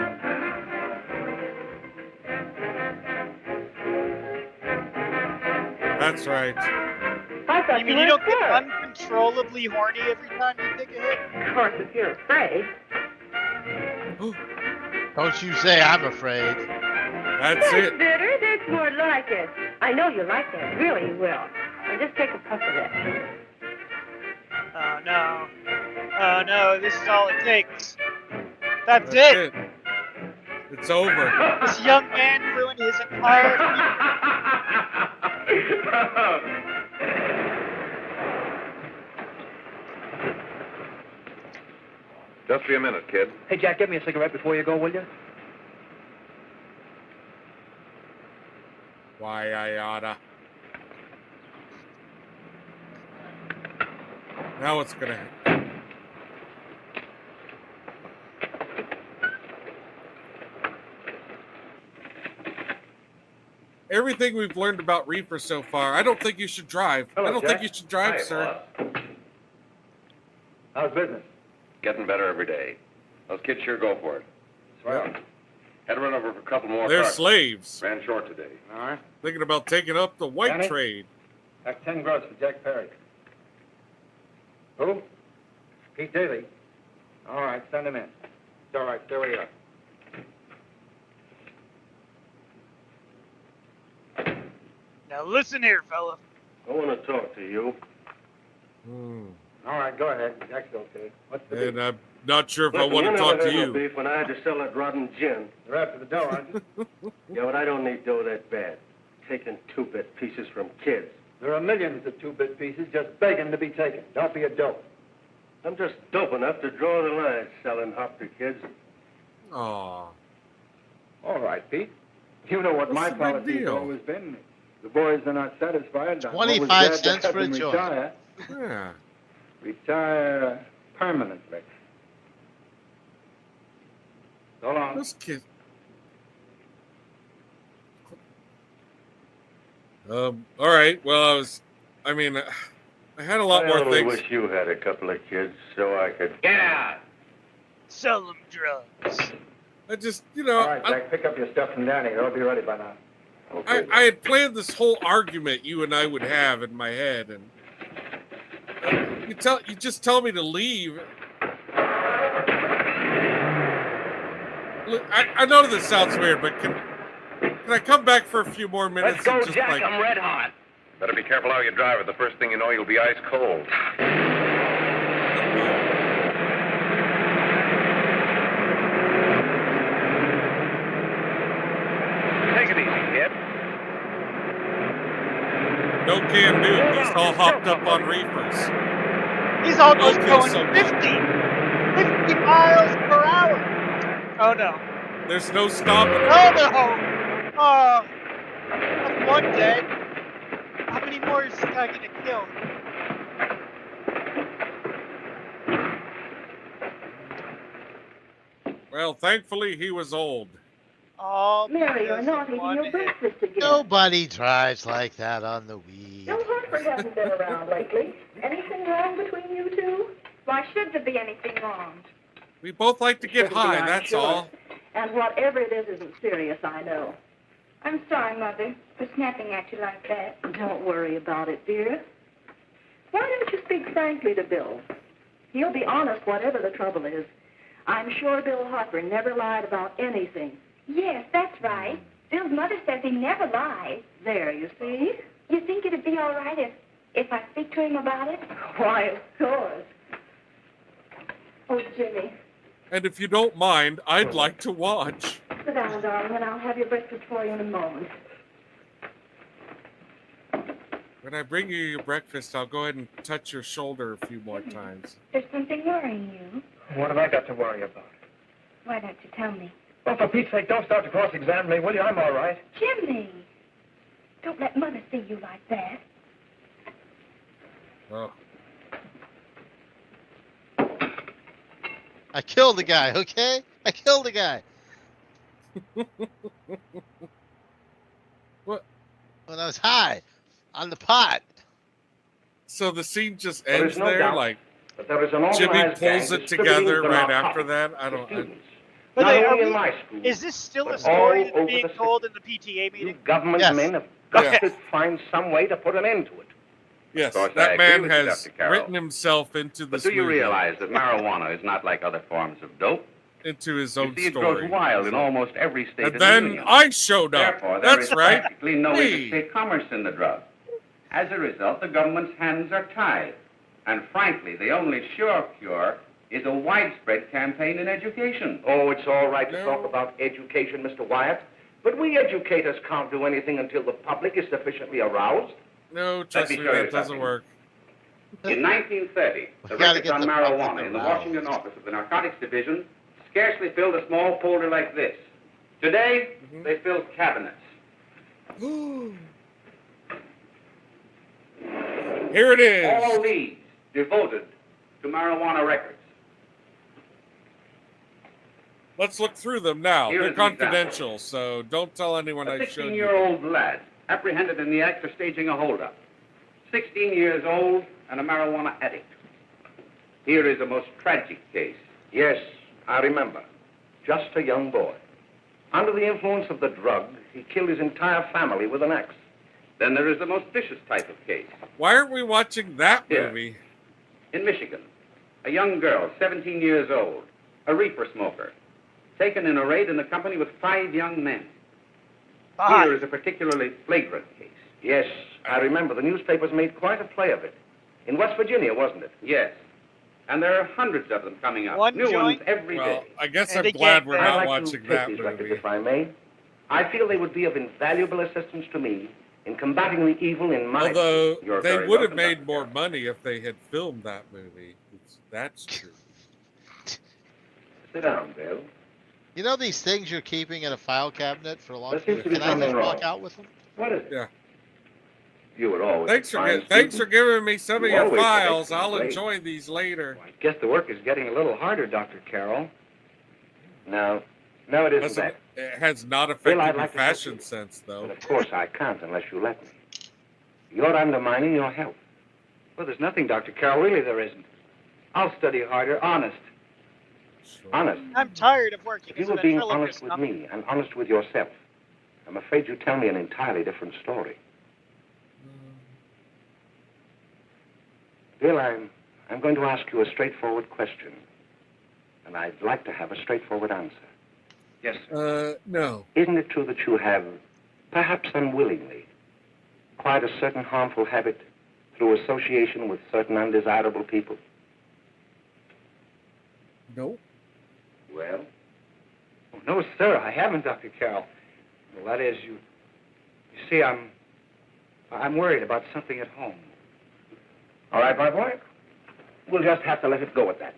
That's right. I thought You mean were you don't get scared. uncontrollably horny every time you take a hit? Of course, if you're afraid. Don't you say I'm afraid. That's it. bitter. That's more like it. I know you like that. Really, you will. Now just take a puff of that. Oh no. Oh no, this is all it takes. That's That's it. it. It's over. This young man ruined his entire Just be a minute, kid. Hey, Jack, give me a cigarette before you go, will you? Why I oughta. Now what's gonna happen? Everything we've learned about Reefer so far, I don't think you should drive. Hello, I don't Jack. think you should drive, Hi, sir. boss. How's business? Getting better every day. Those kids sure go for it. Swell. Had to run over for a couple more They're trucks. slaves. Ran short today. All right. Thinking about taking up the white Danny? trade. That's 10 gross for Jack Perry. Who? Pete Daly. All right, send him in. It's all right, stay where you are. Now listen here, fella. I want to talk to you. All right, go ahead. Jack's okay. What's the And beef? I'm not sure if I Listen, want you to never talk to had no you. beef when I had to sell that rotten gin. You're after the dough, aren't you? Yeah, but I don't need dough that bad. Taking two-bit pieces from kids. There are millions of two-bit pieces just begging to be taken. Don't be a dope. I'm just dope enough to draw the line selling hop to kids. Aw. All right, Pete. You know what What's my the big policy has deal? always been. The boys are not satisfied. I'm always 25 glad to cents have for a them joint. retire. Yeah. Retire permanently. So long. Those kids. All right. Well, I had a lot I more only things. wish you had a couple of kids so I could... Get out! Sell them drugs. I just, All right, Jack, pick up your stuff from Danny. They'll be ready by now. Okay. I had planned this whole argument you and I would have in my head, and you just tell me to leave. Look, I know this sounds weird, but can I come back for a few more minutes? Let's go, and just Jack. like, I'm red hot. Better be careful how you drive it. The first thing you know, you'll be ice cold. Take it easy, kid. no can do. He's all hopped up on reefers. He's almost Okay, going so 50 miles per hour. Oh no. There's no stopping him. Oh no. Oh, that's one dead. How many more is this guy gonna kill? Well, thankfully he was old. Oh, Mary, you're because not of eating one your hit. breakfast again. Nobody drives like that on the weed. No, Hartford hasn't been around lately. Anything wrong between you two? Why should there be anything wrong? We both like to get Shouldn't be, high, I'm that's sure. all. And whatever it is isn't serious, I know. I'm sorry, Mother, for snapping at you like that. Don't worry about it, dear. Why don't you speak frankly to Bill? He'll be honest whatever the trouble is. I'm sure Bill Harper never lied about anything. Yes, that's right. Bill's mother says he never lies. There, you see? You think it'd be all right if I speak to him about it? Why, of course. Oh, Jimmy, And if you don't mind, I'd like to watch. sit down, darling, and I'll have your breakfast for you in a moment. When I bring you your breakfast, I'll go ahead and touch your shoulder a few more times. There's something worrying you. What have I got to worry about? Why don't you tell me? Well, for Pete's sake, don't start to cross-examine me, will you? I'm all right. Jimmy! Don't let Mother see you like that. Oh. I killed the guy, okay? I killed the guy. What? When I was high on the pot. So the scene just There ends is no there, doubt like But there is an Jimmy organized gang pulls it distributing together the right narcotics after that. I to don't. students. But Not are only in we- my school, Is this still a but story all that's over being the told in city. the PTA You meeting? government Yes. men have got Yeah. to find some way to put an end to it. Yes, Of course, I that agree man with you, has Dr. Carroll. written himself into But this do you movie, realize that marijuana is not like other forms of dope? into his You own see, it story. grows wild in almost every state And of the then union. I showed up. Therefore, there That's is right. practically no Me. interstate commerce in the drug. As a result, the government's hands are tied. And frankly, the only sure cure is a widespread campaign in education. Oh, it's all right to No. talk about education, Mr. Wyatt. But we educators can't do anything until the public is sufficiently aroused. No, trust me me, show you that doesn't something. work. In 1930, the We gotta records get on the public marijuana in the aroused. Washington office of the Narcotics Division scarcely filled a small folder like this. Today, they fill cabinets. Here it is. All these devoted to marijuana records. Let's look through them now. Here They're is an confidential, so don't tell anyone A I showed you. 16-year-old lad apprehended in the act of staging a holdup. 16 years old and a marijuana addict. Here is a most tragic case. Yes, I remember. Just a young boy. Under the influence of the drug, he killed his entire family with an axe. Then there is the most vicious type of case. Why aren't we watching that Here. movie? In Michigan, a young girl, 17 years old, a reefer smoker, taken in a raid in the company with 5 young men. Here is a particularly flagrant case. Yes, I remember. The newspapers made quite a play of it. In West Virginia, wasn't it? Yes. And there are hundreds of them coming up. One New joint? ones every Well, day. I guess And I'm they glad can't we're bear- not I'd like watching to that take these records, movie. if I may. I feel they would be of invaluable assistance to me in combating the evil in my... Although You're they very would have welcome, made Dr. more Carroll. money if they had filmed that movie. That's true. Sit down, Bill. You know these things you're keeping in a file cabinet for a long There seems period? to be Can I just something walk wrong. out with them? What is it? Yeah. You were always Thanks a for fine thanks for student. giving me some of You your always had files. excellent I'll grades. enjoy these later. I guess the work is getting a little harder, Dr. Carroll. No, it isn't Doesn't- that. It has not Bill, affected I'd your like to help fashion you. sense, though. But of course I can't unless you let me. You're undermining your health. Well, there's nothing, Dr. Carroll. Really, there isn't. I'll study harder, honest. Sure. Honest. I'm tired of working If you as were a being ventriloquist. honest with me and honest with yourself, I'm afraid you'd tell me an entirely different story. Bill, I'm going to ask you a straightforward question. And I'd like to have a straightforward answer. Yes, sir. No. Isn't it true that you have, perhaps unwillingly, acquired a certain harmful habit through association with certain undesirable people? No. Well, Oh, no, sir, I haven't, Dr. Carroll. Well, that is, you see, I'm worried about something at home. all right, my boy. We'll just have to let it go at that.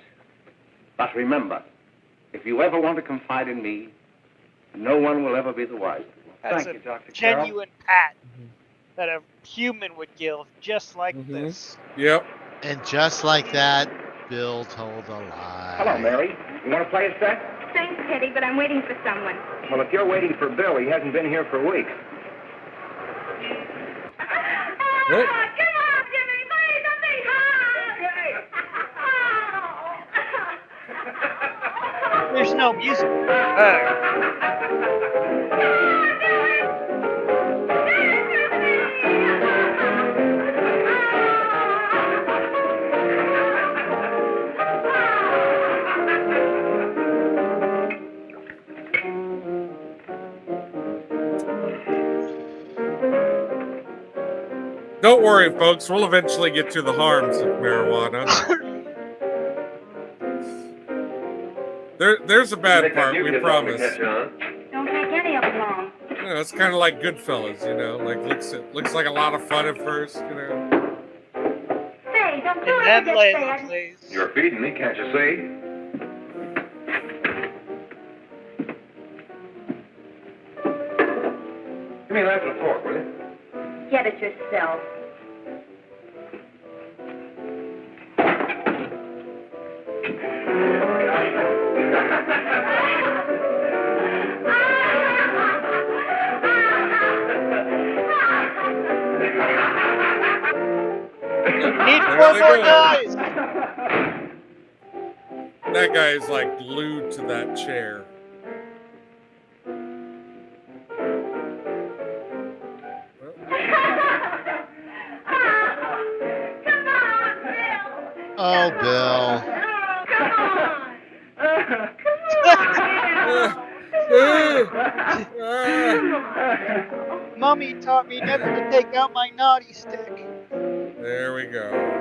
But remember, if you ever want to confide in me, no one will ever be the wiser. That's Thank a you, Dr. Carroll. genuine pat that a human would give, just like Mhm. this. Yep. And just like that, Bill told a lie. Hello, Mary. You want to play a set? Thanks, Teddy, but I'm waiting for someone. Well, if you're waiting for Bill, he hasn't been here for weeks. Come What? on, Jimmy, please, let me hug. There's no music. Don't worry, folks. We'll eventually get to the harms of marijuana. There's a bad part, we promise. Don't take any of them long. You know, it's kind of like Goodfellas, you know, like looks like a lot of fun at first, you know. Say, don't do And it then to later, get please. You're feeding me, can't you see? Give me a knife and a fork, will you? Get it yourself. Need There 4 they more go. guys. That guy is like glued to that chair. Oh, Bill. Mommy taught me never to take out my naughty stick. There we go.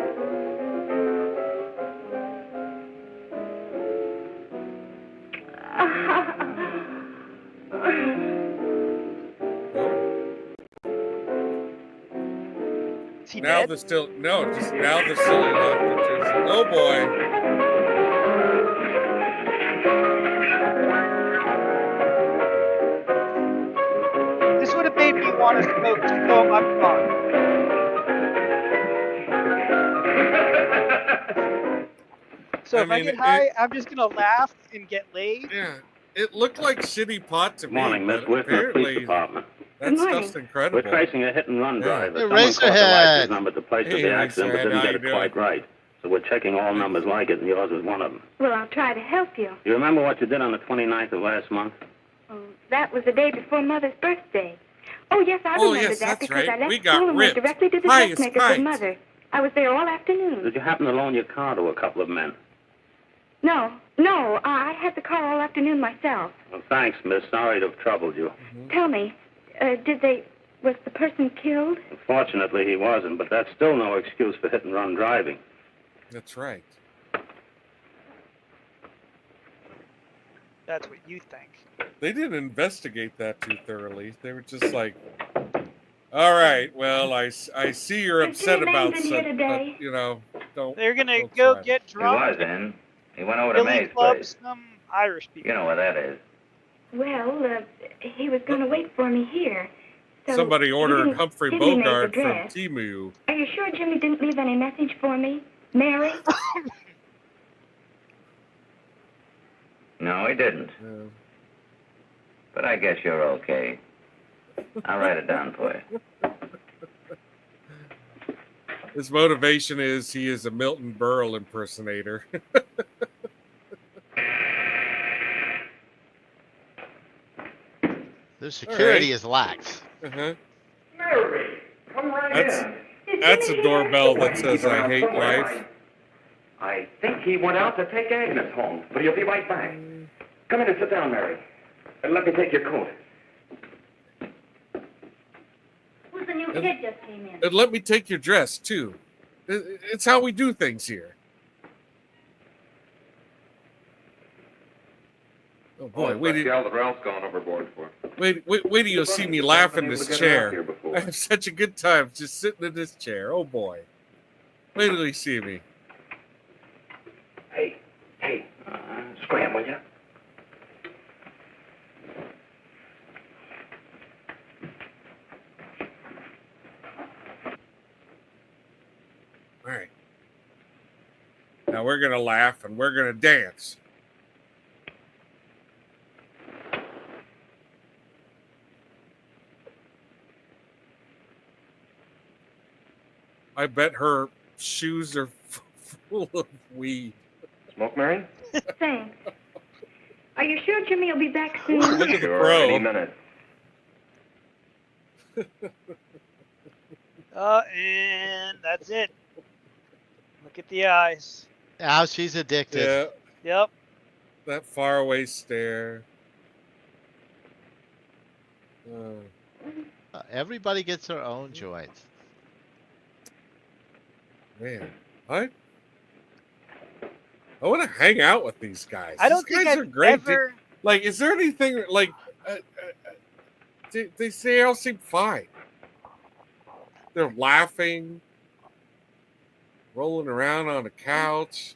Is he Now dead? the still no, just now the silly laughter. Oh boy. This would have made me want to smoke so much fun. So I if I mean, get high, I'm just gonna laugh and get laid. Yeah, it looked like shitty pot to me. Morning, Miss but Whit from the police apparently department. that Good morning. stuff's incredible. We're tracing a hit-and-run Yeah. driver. Hey, Someone caught the Razorhead. license number at the place Hey, of the accident, but Razorhead, didn't how get you it quite doing? right. So we're checking all numbers like it, and yours is one of them. Well, I'll try to help you. You remember what you did on the 29th of last month? Oh, that was the day before Mother's birthday. Oh, yes, I Oh, remember yes, that that's because right. I We left got school and went ripped. directly to the Pious dressmaker Pite. for Mother. I was there all afternoon. Did you happen to loan your car to a couple of men? No, I had the car all afternoon myself. Well, thanks, miss. Sorry to have troubled you. Tell me, was the person killed? Unfortunately, he wasn't, but that's still no excuse for hit-and-run driving. That's right. That's what you think. They didn't investigate that too thoroughly. They were just like, all right, well, I see you're Has upset Jimmy about been here something, today? but, you know, don't. They're gonna don't go sweat it. get drunk. in. He went over Billy Club some Irish people. where that is. Well, he was going to wait for me here. So Somebody he ordered didn't Humphrey give me May's Bogart from address. Temu. Are you sure Jimmy didn't leave any message for me? Mary? No, he didn't. Yeah. But I guess you're okay. I'll write it down for you. His motivation is he is a Milton Berle impersonator. The security right. is lax. Uh-huh. Mary, come right That's a doorbell that says I hate life. I think he went out to take Agnes home, but he'll be right back. Come in and sit down, Mary. And let me take your coat. Who's the new kid just came in? And let me take your dress, too. It's how we do things here. Oh, boy, wait that Ralph's gone overboard for. till you see me laugh in this chair. I have such a good time just sitting in this chair. Oh, boy. Wait till you see me. Hey, scram, will you? All right. Now we're going to laugh and we're going to dance. I bet her shoes are full of weed. Smoke, Mary? Thanks. Are you sure Jimmy will be back soon? Look at the Sure, pro. any minute. And that's it. Look at the eyes. Now she's addicted. Yeah, Yep. that faraway stare. Everybody gets their own joint. Man, I want to hang out with these guys. I don't These think guys I've are great. ever. Like, is there anything like they all seem fine? They're laughing, rolling around on the couch.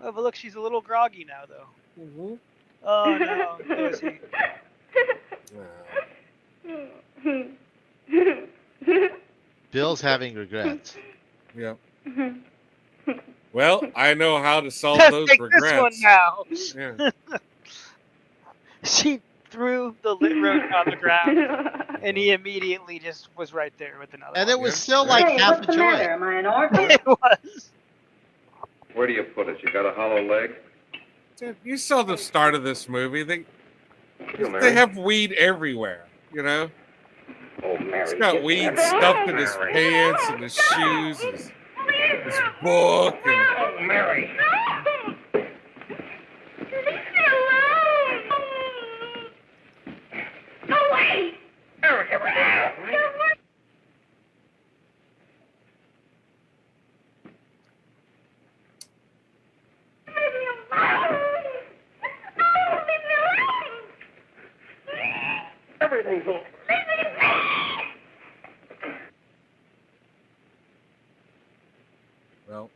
Oh, but look, she's a little groggy now, though. Mm-hmm. Oh no, it was he. Bill's having regrets. Yep. Well, I know how to solve Just those take regrets. this one now. Yeah. She threw the lit rodent on the ground, and he immediately just was right there with another And one. it was still like Hey, half what's a the joint. matter? Am I an orphan? It was. Where do you put it? You got a hollow leg? Dude, you saw the start of this movie. They You, Mary? they have weed everywhere. You know, Oh, Mary. he's got weed stuffed in his pants and his shoes, and his book, and Oh, Mary. Go away! Everything's over. well,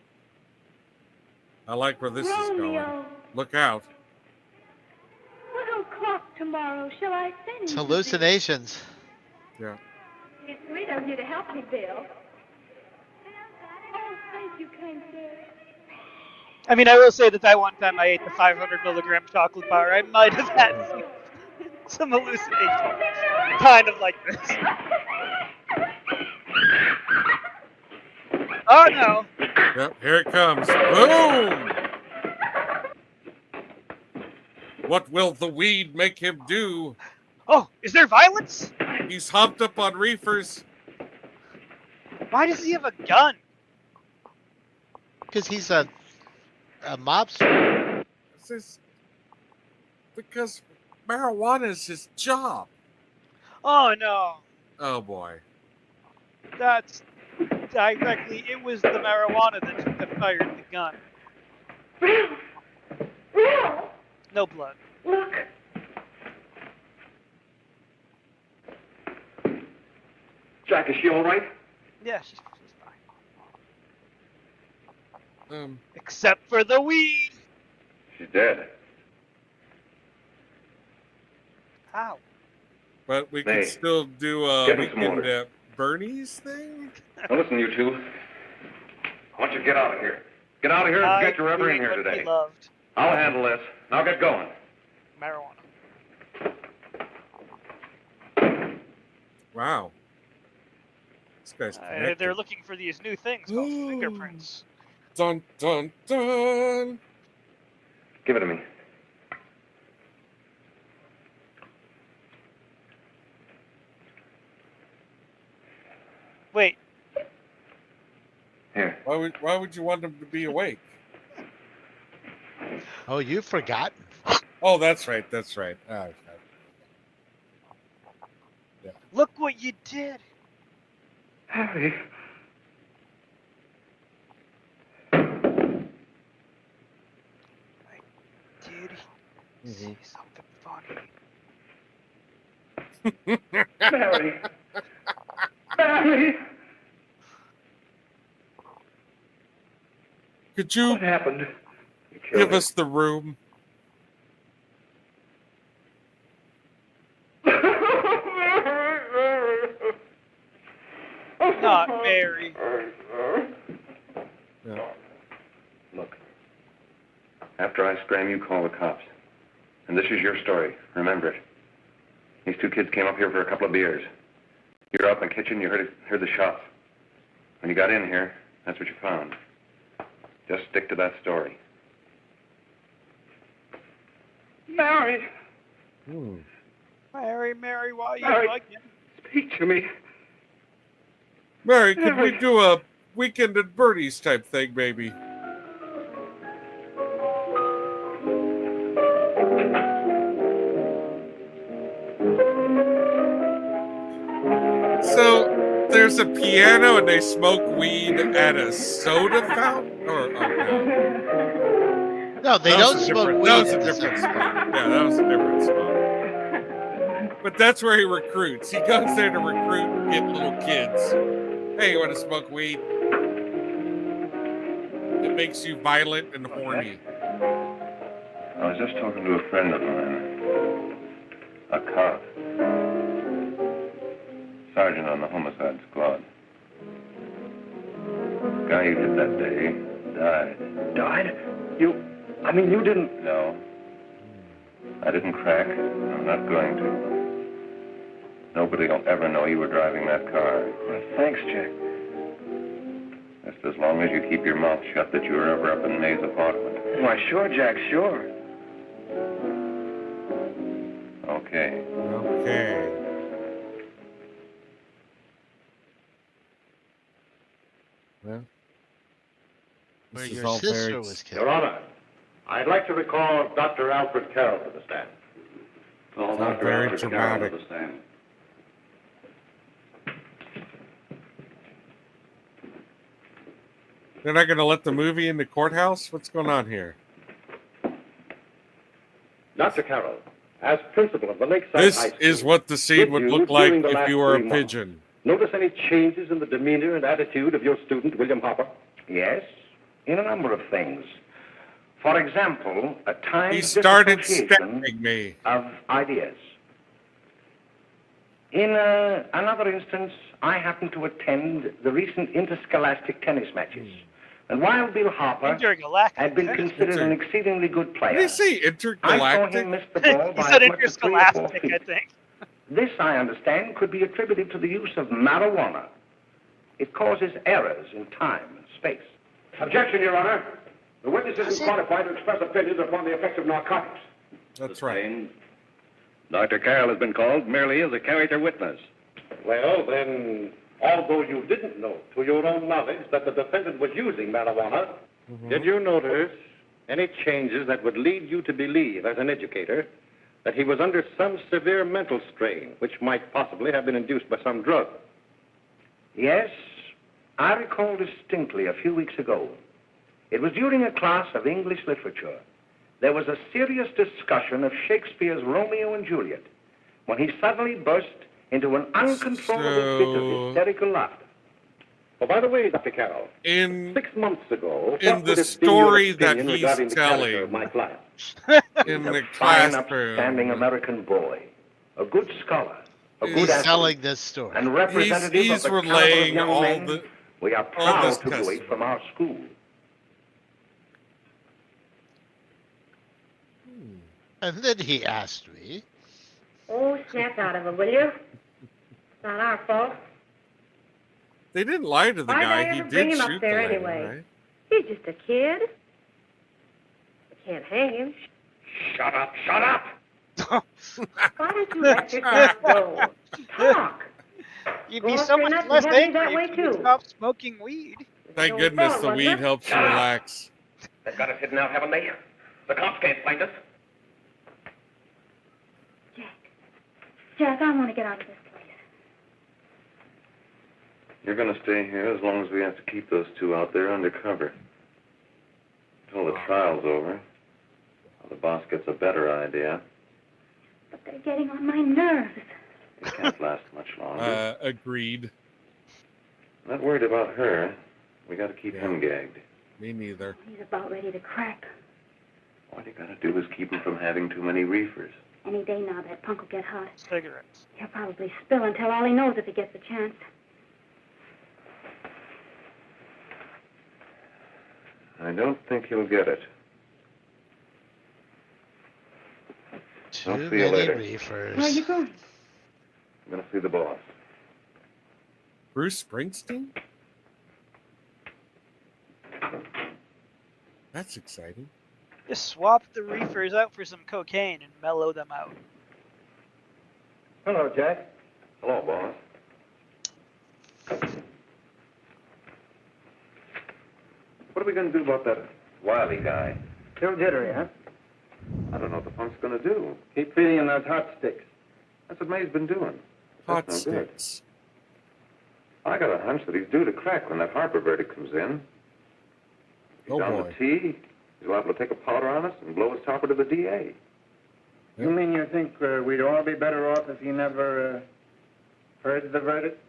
I like where this is going. Romeo, Look out! what o'clock tomorrow shall I send It's you? hallucinations. Yeah. It's sweet of you to help me, Bill. Oh, thank you, kind sir. I mean, I will say that one time I ate the 500 milligram chocolate bar, I might have had some hallucinations, kind of like this. Oh no! Yep. Here it comes. Boom! What will the weed make him do? Oh, is there violence? He's hopped up on reefers. Why does he have a gun? Because he's a mobster. This is because marijuana is his job. Oh no! Oh boy. That's directly. It was the marijuana that fired the gun. Bill, No blood. look. Jack, is she all right? Yeah, she's fine. Um. Except for the weed. She's dead. How? But we Hey, can still do get me some weekend water. at Bernie's thing. Now listen, you two. I want you to get out of here. Get out of here and I forget you're ever in doing here what today. he loved. I'll handle this. Now get going. Marijuana. Wow. This guy's connected. They're looking for these new things called fingerprints. Dun dun dun. Give it to me. Wait, Here. Why would you want him to be awake? Oh, you've forgotten. Oh, that's right. That's right. Oh, okay. look what you did. Harry. Did he say something funny? Mary. Mary. Could you What happened? You killed give her. us the room? Not Mary. Yeah. Look. After I scram, you call the cops. And this is your story. Remember it. These two kids came up here for a couple of beers. You're up in the kitchen, you heard the shots. When you got in here, that's what you found. Just stick to that story. Mary! Mary, why you Mary. like him? Speak to me. Mary, could we do a Weekend at Bernie's type thing, maybe? So there's a piano and they smoke weed at a soda fountain? Or no? No, they don't smoke weed. That was a different spot. Yeah, that was a different spot. But that's where he recruits. He goes there to recruit and get little kids. Hey, you want to smoke weed? It makes you violent and horny. I was just talking to a friend of mine. A cop. Sergeant on the homicide squad. The guy you hit that day died. Died? You didn't... No. I didn't crack. I'm not going to. Nobody will ever know you were driving that car. Well, thanks, Jack. Just as long as you keep your mouth shut that you were ever up in May's apartment. Why, sure, Jack, sure. Okay. Okay. Well, Where this is your all sister very... was killed. Your Honor, I'd like to recall Dr. Alfred Carroll to the stand. Call Not Dr. very Alfred dramatic. Carroll to the stand. They're not going to let the movie in the courthouse? What's going on here? Dr. Carroll, as principal of the Lakeside High This School, is what the scene would did you, look like during the if last you were a 3 months, pigeon. notice any changes in the demeanor and attitude of your student, William Hopper? Yes, in a number of things. For example, a time He started disassociation stabbing me. of ideas. In another instance, I happened to attend the recent interscholastic tennis matches. And while Bill Harper Intergalactic had been tennis. considered an exceedingly good Did player, he say I saw intergalactic? him miss the ball He by said as much as 3 or 4 interscholastic, feet. I think. This, I understand, could be attributed to the use of marijuana. It causes errors in time and space. Objection, Your Honor. The witness isn't qualified to express opinions upon the effects of narcotics. That's right. Dr. Carroll has been called merely as a character witness. Well, then, although you didn't know to your own knowledge that the defendant was using marijuana, did you notice any changes that would lead you to believe, as an educator, that he was under some severe mental strain, which might possibly have been induced by some drug? Yes, I recall distinctly a few weeks ago. It was during a class of English literature. There was a serious discussion of Shakespeare's Romeo and Juliet when he suddenly burst into an uncontrollable fit of hysterical laughter. Oh, by the way, Dr. Carroll, In 6 months ago, in what the would have been your story that opinion he's regarding the character telling, of my client? in He's the a fine, classroom, upstanding American boy, a good scholar, a He's good He's athlete, telling this story. and representative he's of the caliber of relaying young all men the we are all proud this to graduate testimony. from our school. And then he asked me, Oh, snap out of it, will you? It's not our fault. They didn't lie to the Why'd guy. I He ever bring did him up shoot there the lady, anyway? right? He's just a kid. I can't hang him. Shut up, shut up! Why don't you let yourself go? Talk. You'd Go be off so your much nuts and less tell me angry that way, if you too. stopped smoking weed. Thank Your goodness fault, the wasn't weed it? helps you relax. They've got us hidden out, haven't they? The cops can't find us. Jack, I want to get out of this place. You're going to stay here as long as we have to keep those two out there undercover. Until the trial's over. The boss gets a better idea. But they're getting on my nerves. It can't last much longer. Agreed. Not worried about her. We got to keep him gagged. Me neither. He's about ready to crack. All you got to do is keep him from having too many reefers. Any day now, that punk will get hot. Cigarettes. He'll probably spill and tell all he knows if he gets the chance. I don't think he'll get it. too I'll see you many later. reefers. Where are you going? I'm going to see the boss. Bruce Springsteen? That's exciting. Just swap the reefers out for some cocaine and mellow them out. Hello, Jack. Hello, boss. What are we going to do about that Wiley guy? Still jittery, huh? I don't know what the punk's going to do. Keep feeding him those hot sticks. That's what May's been doing. Hot That's no good. sticks. I got a hunch that he's due to crack when that Harper verdict comes in. He's Oh, on boy. the tee. He's liable to take a powder on us and blow his topper to the DA. You mean you think we'd all be better off if he never heard the verdict?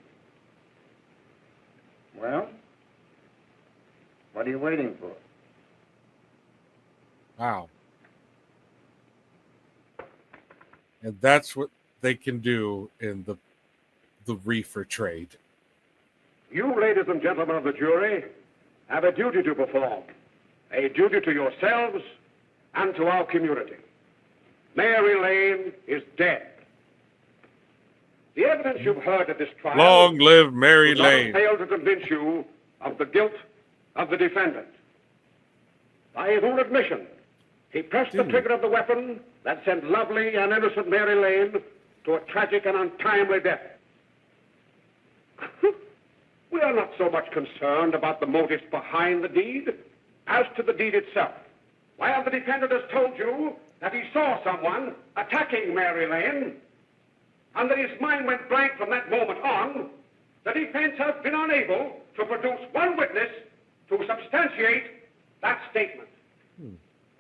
Well, what are you waiting for? Wow. And that's what they can do in the reefer trade. You, ladies and gentlemen of the jury, have a duty to perform. A duty to yourselves and to our community. Mary Lane is dead. The evidence you've heard at this trial... Long live Mary would not have Lane. failed to convince you of the guilt of the defendant. By his own admission, he pressed the trigger of the weapon that sent lovely and innocent Mary Lane to a tragic and untimely death. We are not so much concerned about the motives behind the deed as to the deed itself. While the defendant has told you that he saw someone attacking Mary Lane and that his mind went blank from that moment on, the defense has been unable to produce one witness to substantiate that statement.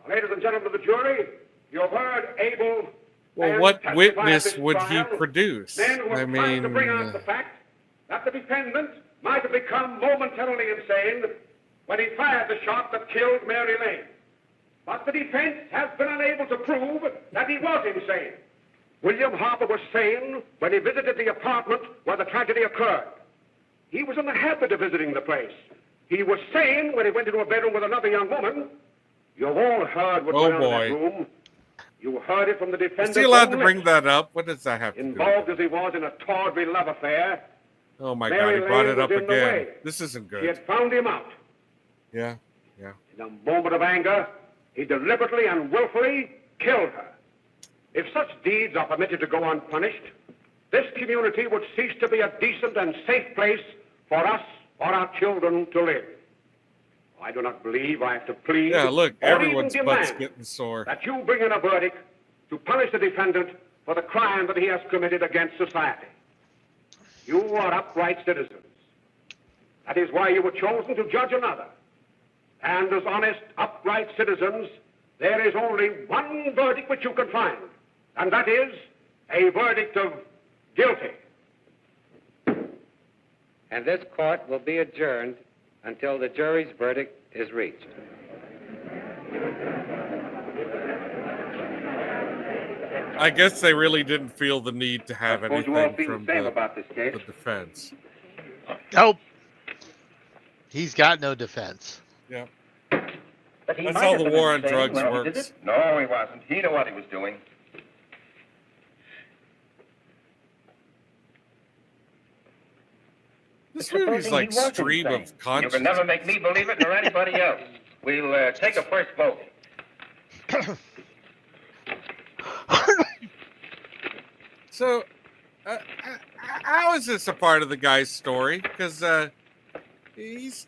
Ladies and gentlemen of the jury, you have heard able... Well, what witness would he produce? I mean, to bring out the fact that the defendant might have become momentarily insane when he fired the shot that killed Mary Lane. But the defense has been unable to prove that he was insane. William Harper was sane when he visited the apartment where the tragedy occurred. He was in the habit of visiting the place. He was sane when he went into a bedroom with another young woman. You've all heard what went on in that room. You heard it from the defendant. is he allowed to bring that up? What does that have to do? Involved as he was in a tawdry love affair. Oh my Mary God, he brought Lane it up was in the again. way. This isn't He good. had found him out. Yeah. In a moment of anger, he deliberately and willfully killed her. If such deeds are permitted to go unpunished, this community would cease to be a decent and safe place for us or our children to live. I do not believe I have to plead Yeah, look, or even everyone's butt's demand getting sore. that you bring in a verdict to punish the defendant for the crime that he has committed against society. You are upright citizens. That is why you were chosen to judge another. And as honest, upright citizens, there is only one verdict which you can find, and that is a verdict of guilty. And this court will be adjourned until the jury's verdict is reached. I guess they really didn't feel the need to have I suppose you all anything feel from the same about this case. the defense. Nope. He's got no defense. Yeah. But he That's might how have the been war on insane drugs when he works. did it. No, he wasn't. He knew what he was doing. This movie's like stream of You consciousness. can never make me believe it nor anybody else. We'll take a first vote. So, how is this a part of the guy's story? Because he's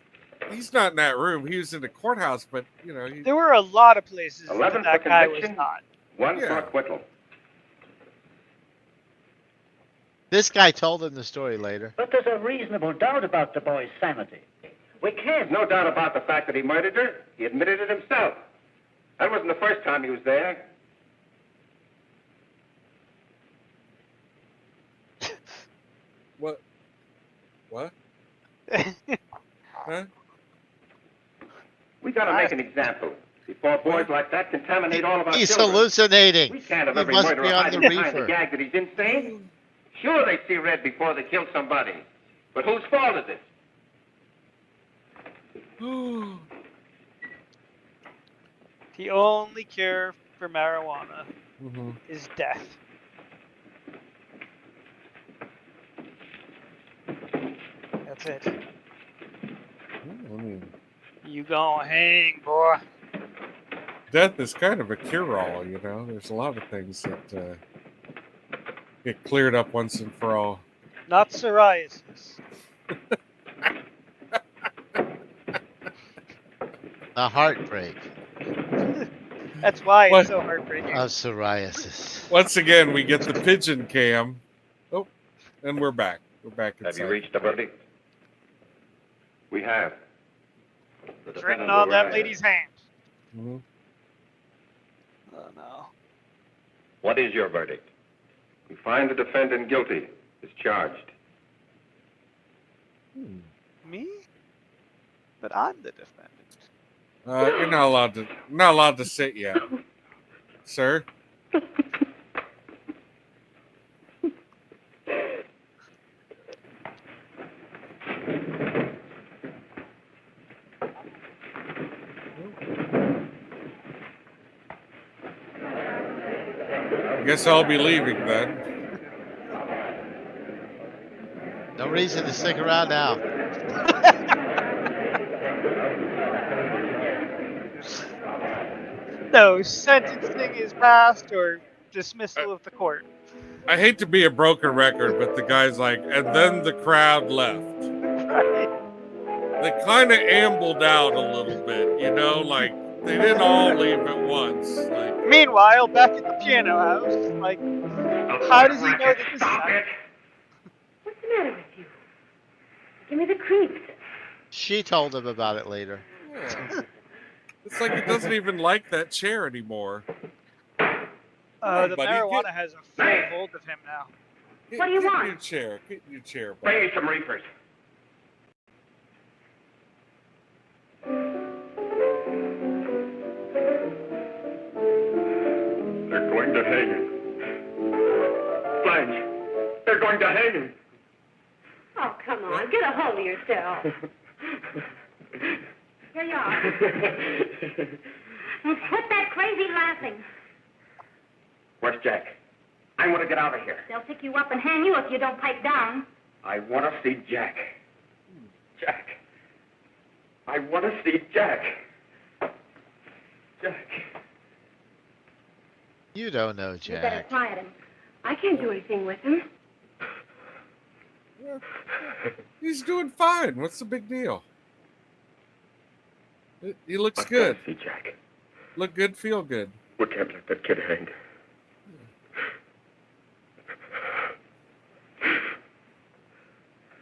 not in that room. He was in the courthouse, but you know. There were a lot of places 11 that for guy was conviction, not. 1 Yeah. for acquittal. This guy told him the story later. But there's a reasonable doubt about the boy's sanity. We can't. No doubt about the fact that he murdered her. He admitted it himself. That wasn't the first time he was there. What? What? Huh? We got to make an example before boys like that contaminate all of our He's children. hallucinating. We can't have He every must murderer be on hiding the behind the reefer. gag that he's insane. Sure, they see red before they kill somebody. But whose fault is it? The only cure for marijuana is death. That's it. I mean, You gonna hang, boy. death is kind of a cure-all, you know. There's a lot of things that get cleared up once and for all. Not psoriasis. A heartbreak That's why What? it's so heartbreaking. of psoriasis. Once again, we get the pigeon cam. Oh, and we're back. We're back Have inside. you reached a verdict? We have. The It's written defendant on will that rise. lady's hand. Mhm. Oh no. What is your verdict? We find the defendant guilty, is charged. Me? But I'm the defendant. You're not allowed to sit yet, sir. I guess I'll be leaving then. No reason to stick around now. No, sentencing is passed or dismissal of the court. I hate to be a broken record, but the guy's like, and then the crowd left. Right. They kind of ambled out a little bit, you know, like they didn't all leave at once. Like, Meanwhile, back at the piano house, like, how does he know that this is happening? What's the matter with you? Give me the creeps. She told him about it later. yeah. It's like he doesn't even like that chair anymore. The buddy, marijuana has a full hold of him now. What do you want? Get in your chair. Get in your chair, Bring buddy. me some reefers. They're going to hang him. Blanche, they're going to hang him. Oh, come on. Get a hold of yourself. Here you are. Quit that crazy laughing. Where's Jack? I want to get out of here. They'll pick you up and hang you if you don't pipe down. I want to see Jack. Jack. I want to see Jack. Jack. You don't know, You better Jack. quiet him. I can't do anything with him. He's doing fine. What's the big deal? He looks good. See Jack. Look good, feel good. We can't let that kid hang.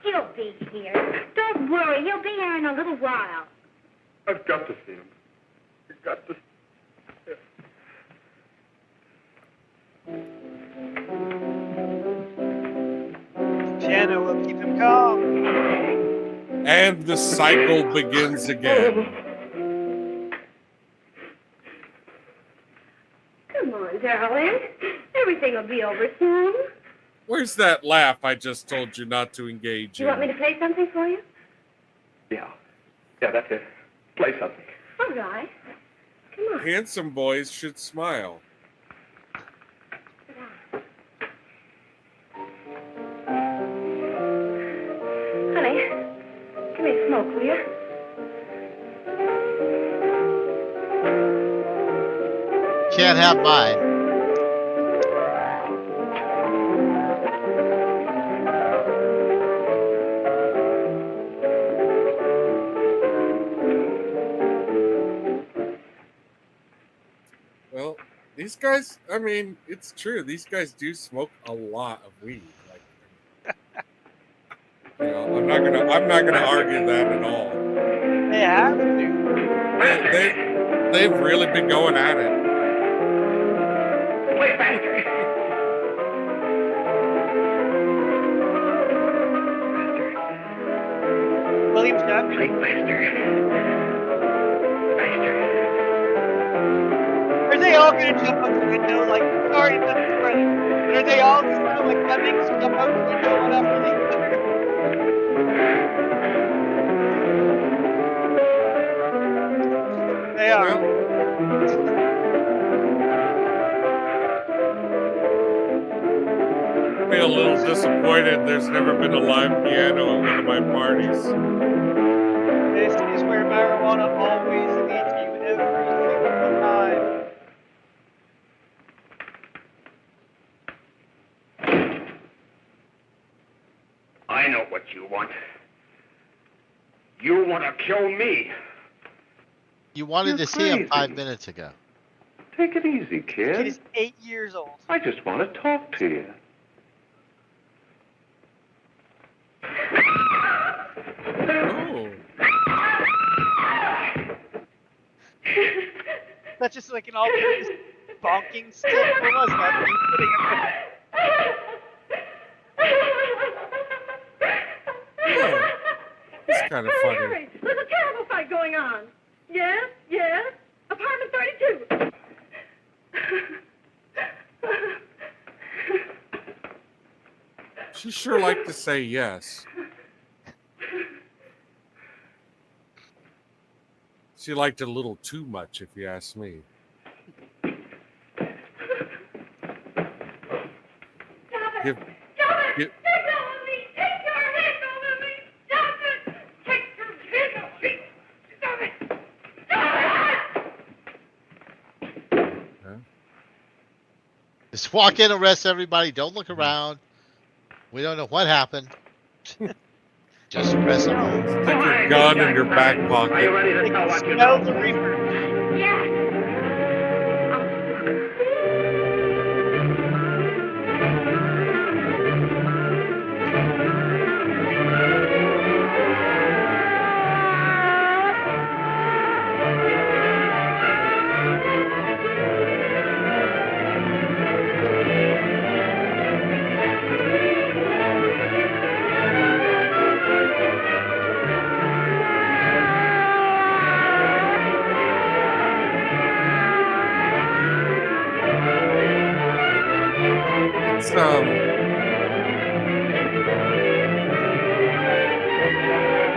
He'll be here. Don't worry. He'll be here in a little while. I've got to see him. I've got to. Piano will keep him calm. And the cycle begins again. Come on, darling. Everything will be over soon. Where's that laugh I just told you not to engage You want me in? to play something for you? Yeah, that's it. Play something. All right. Come on. Handsome boys should smile. Sit down. Honey, give me a smoke, will you? Can't have mine. Well, these guys, I mean, it's true. These guys do smoke a lot of weed. Like, you know, I'm not gonna argue that at all. They have to. They've really been going at it. Play faster. William's done. Play faster. Faster. Are they all gonna jump out the window? Like, sorry to spoil it, but are they all just gonna like lemmings jump out the window one after the other? They are. Feel little disappointed there's never been a live piano at one of my parties. This is where marijuana always leads you every single time. I know what you want. You want to kill me. You wanted You're to see him crazy. 5 minutes ago. Take it easy, The kid kid. is 8 years old. I just want to talk to you. Oh. That's just like an all-purpose bonking stick. What was that? Are you putting Yeah. It's kind of funny. Harry, there's a terrible fight going on. Yes, yes. Apartment 32. She sure liked to say yes. She liked it a little too much, if you ask me. Give, give, Just walk in, arrest everybody. Don't look around. We don't know what happened. Just arrest them. stick your gun in your back pocket. Are you ready to They tell can what you smell know? the reefer.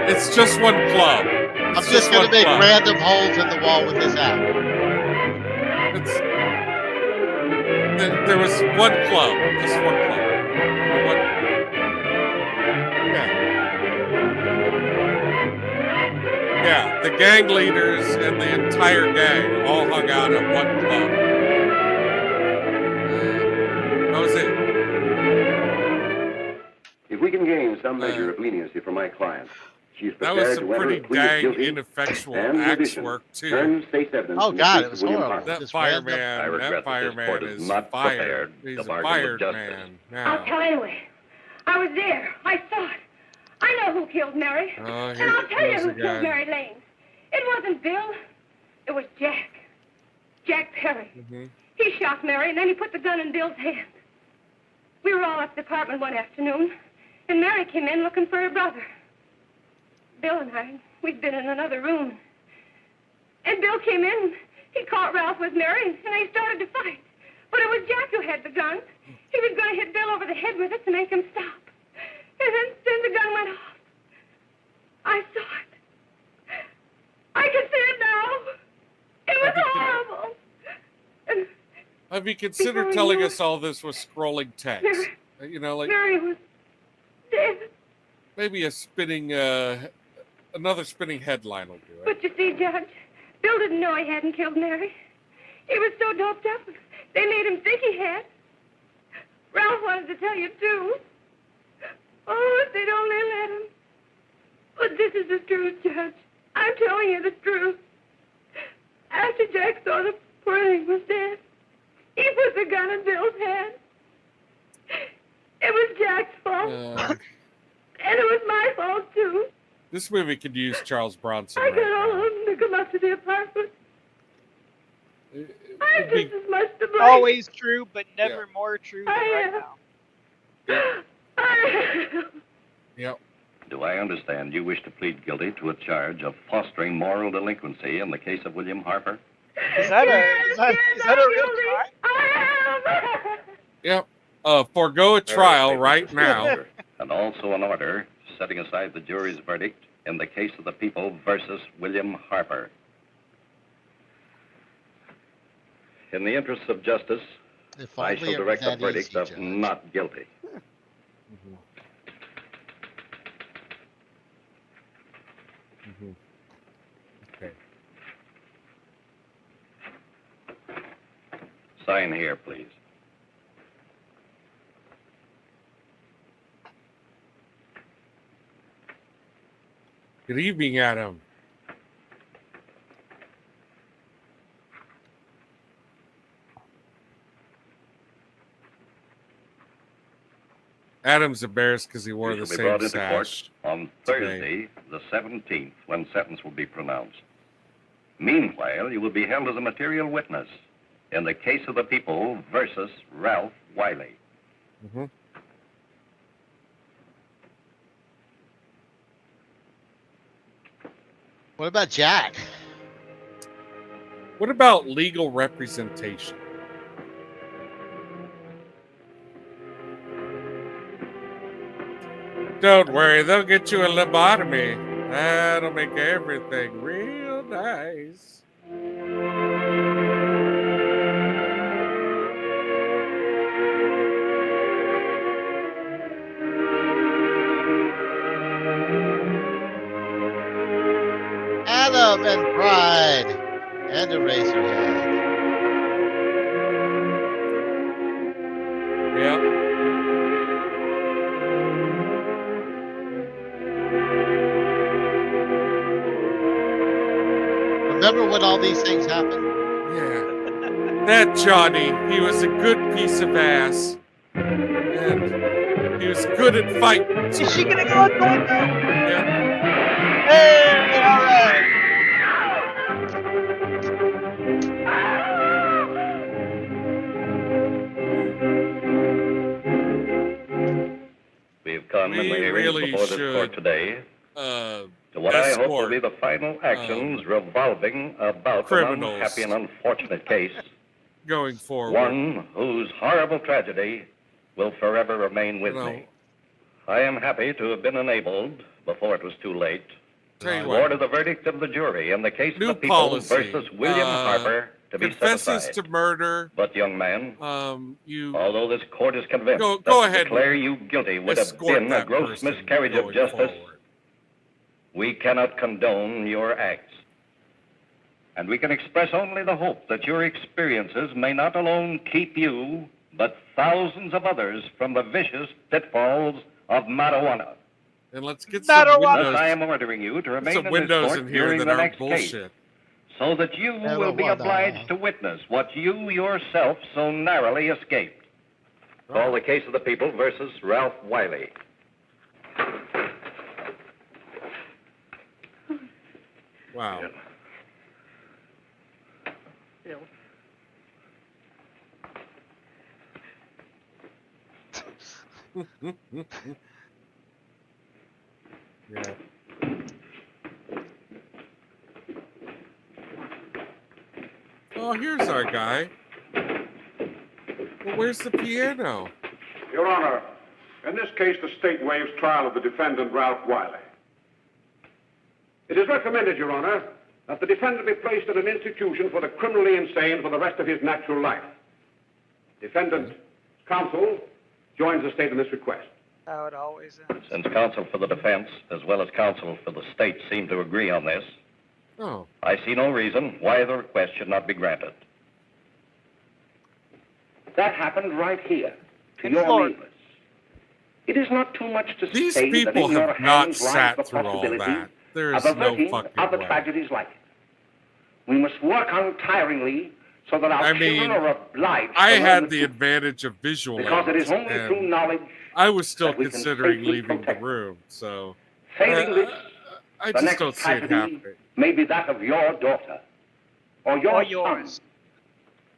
It's just one club. I'm just going to make random holes in the wall with this app. There was one club, just one club. Yeah, the gang leaders and the entire gang all hung out at one club. That was it. If we can gain some measure of leniency for my client, she's That was prepared some to enter pretty a plea of dang guilty ineffectual and, in axe addition, work too. turn state's evidence Oh in the God, case it of was William horrible. Harper. That Just fireman, random. I regret that that this fireman court is is not fired. prepared He's to a bargain fired with justice. man I'll now. tell anyway. I was there. I saw it. I know who killed Mary. Oh, And here I'll it tell you goes who again. killed Mary Lane. It wasn't Bill. It was Jack. Jack Perry. Mm-hmm. He shot Mary, and then he put the gun in Bill's hand. We were all at the apartment one afternoon, and Mary came in looking for her brother. Bill and I, we'd been in another room. And Bill came in. He caught Ralph with Mary, and they started to fight. But it was Jack who had the gun. He was going to hit Bill over the head with it to make him stop. And then the gun went off. I saw it. I can see it now. It was horrible. And Have you considered telling us all this with scrolling text? You know, like Mary was dead. maybe a spinning, another spinning headline will do it. But you see, Judge, Bill didn't know he hadn't killed Mary. He was so doped up, they made him think he had. Ralph wanted to tell you, too. Oh, if they'd only let him. But this is the truth, Judge. I'm telling you the truth. After Jack saw the poor thing was dead, he put the gun in Bill's hand. It was Jack's fault. And it was my fault, too. This movie could use Charles Bronson. I Right got all now. of them to come up to the apartment. I'm It'd be- just as much to blame. Always true, but never more true than I right am. now. Yep. Do I understand you wish to plead guilty to a charge of fostering moral delinquency in the case of William Harper? Is that a real crime? Yep. Forgo a trial right now. And also an order setting aside the jury's verdict in the case of the people versus William Harper. In the interests of justice, If I only shall it was direct a that verdict easy, of Judge. not guilty. Mm-hmm. Mm-hmm. Okay. Sign here, please. Good evening, Adam. Adam's embarrassed because he wore You the shall be same brought into court sash on today. Thursday, the 17th, when sentence will be pronounced. Meanwhile, you will be held as a material witness in the case of the people versus Ralph Wiley. Mm-hmm. What about Jack? What about legal representation? Don't worry, they'll get you a lobotomy. That'll make everything real nice. Adam and Pride and Eraserhead. Yep. Remember when all these things happened? Yeah. That Johnny, he was a good piece of ass. And he was good at fighting. Is she gonna go out the window? Yeah. Hey, all right. We've come in the We hearings really before this court should today to what I hope will be the final actions revolving about an criminals unhappy and unfortunate case, going forward. one whose horrible tragedy will forever remain with me. I am happy to have been enabled, before it was too late, Tell you to what. order the verdict of the jury in the case New of the people policy. versus William Harper to be set Confesses aside. to murder. But, young man, you although this court is convinced go that to ahead declare you guilty would have escort been a that gross person miscarriage of going justice, forward. we cannot condone your acts. And we can express only the hope that your experiences may not alone keep you, but thousands of others from the vicious pitfalls of marijuana. And let's get some windows. Thus, I am ordering you to remain some in this windows court in here during that the aren't next bullshit. case, so that you will be Marijuana. obliged to witness what you yourself so narrowly escaped. Call the case of the people versus Ralph Wiley. Wow. Bill. Yeah. Oh, here's our guy. Well, where's the piano? Your Honor, in this case, the state waives trial of the defendant, Ralph Wiley. It is recommended, Your Honor, that the defendant be placed in an institution for the criminally insane for the rest of his natural life. Defendant's counsel joins the state in this request. How it always ends. Since counsel for the defense, as well as counsel for the state, seem to agree on this, I see no reason why the request should not be granted. That happened right here, to In your Florida. neighbors. It is not too much to These say that people in your have not hands lies sat the through all possibility that. There of is no averting fucking other way. tragedies like it. We must work untiringly so that our children are obliged I to learn had the the truth, advantage of visual because it is aids, only and through knowledge I was still that we can considering safely leaving the protect. room, so Failing this, I the just next don't see it tragedy happening. may be that of your daughter, or your Or son, yours.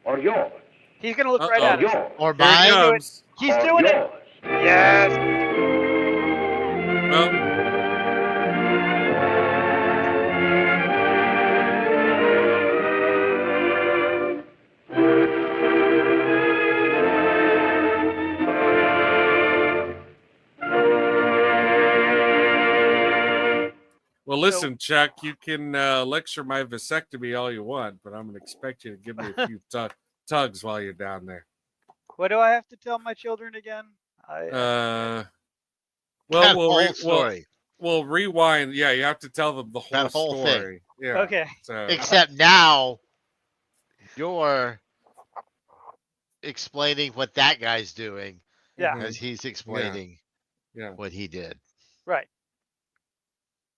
or yours, He's gonna look right or at us. yours, Or Here he mine? goes. He's or doing yours. it. Yes. Well, well, listen, Chuck, you can lecture my vasectomy all you want, but I'm going to expect you to give me a few tugs while you're down there. What do I have to tell my children again? Well, that whole story. We'll rewind. Yeah, you have to tell them the whole That whole story. thing. Yeah. Okay. So, Except now you're explaining what that guy's doing Yeah. as he's explaining yeah. what he did. Right.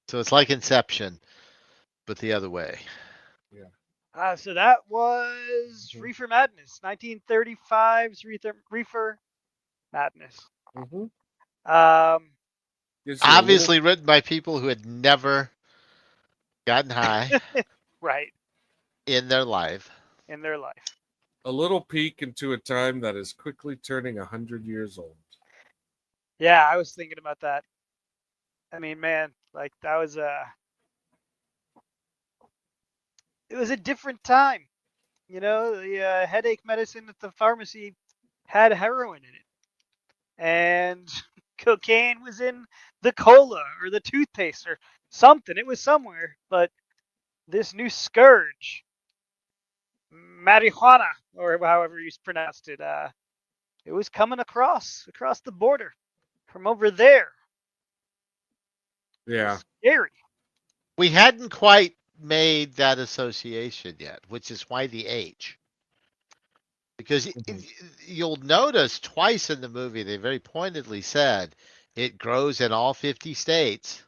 So it's like Inception, but the other way. So that was Reefer Madness, 1935's Reefer Madness. Obviously written by people who had never gotten high Right. in their life. In their life. A little peek into a time that is quickly turning 100 years old. Yeah, I was thinking about that. I mean, man, like that was it was a different time. You know, the headache medicine at the pharmacy had heroin in it, and cocaine was in the cola or the toothpaste or something. It was somewhere, but this new scourge, marijuana, or however you pronounced it, it was coming across the border from over there. Yeah. Scary. We hadn't quite made that association yet, which is why the age. Because you'll notice twice in the movie, they very pointedly said it grows in all 50 states.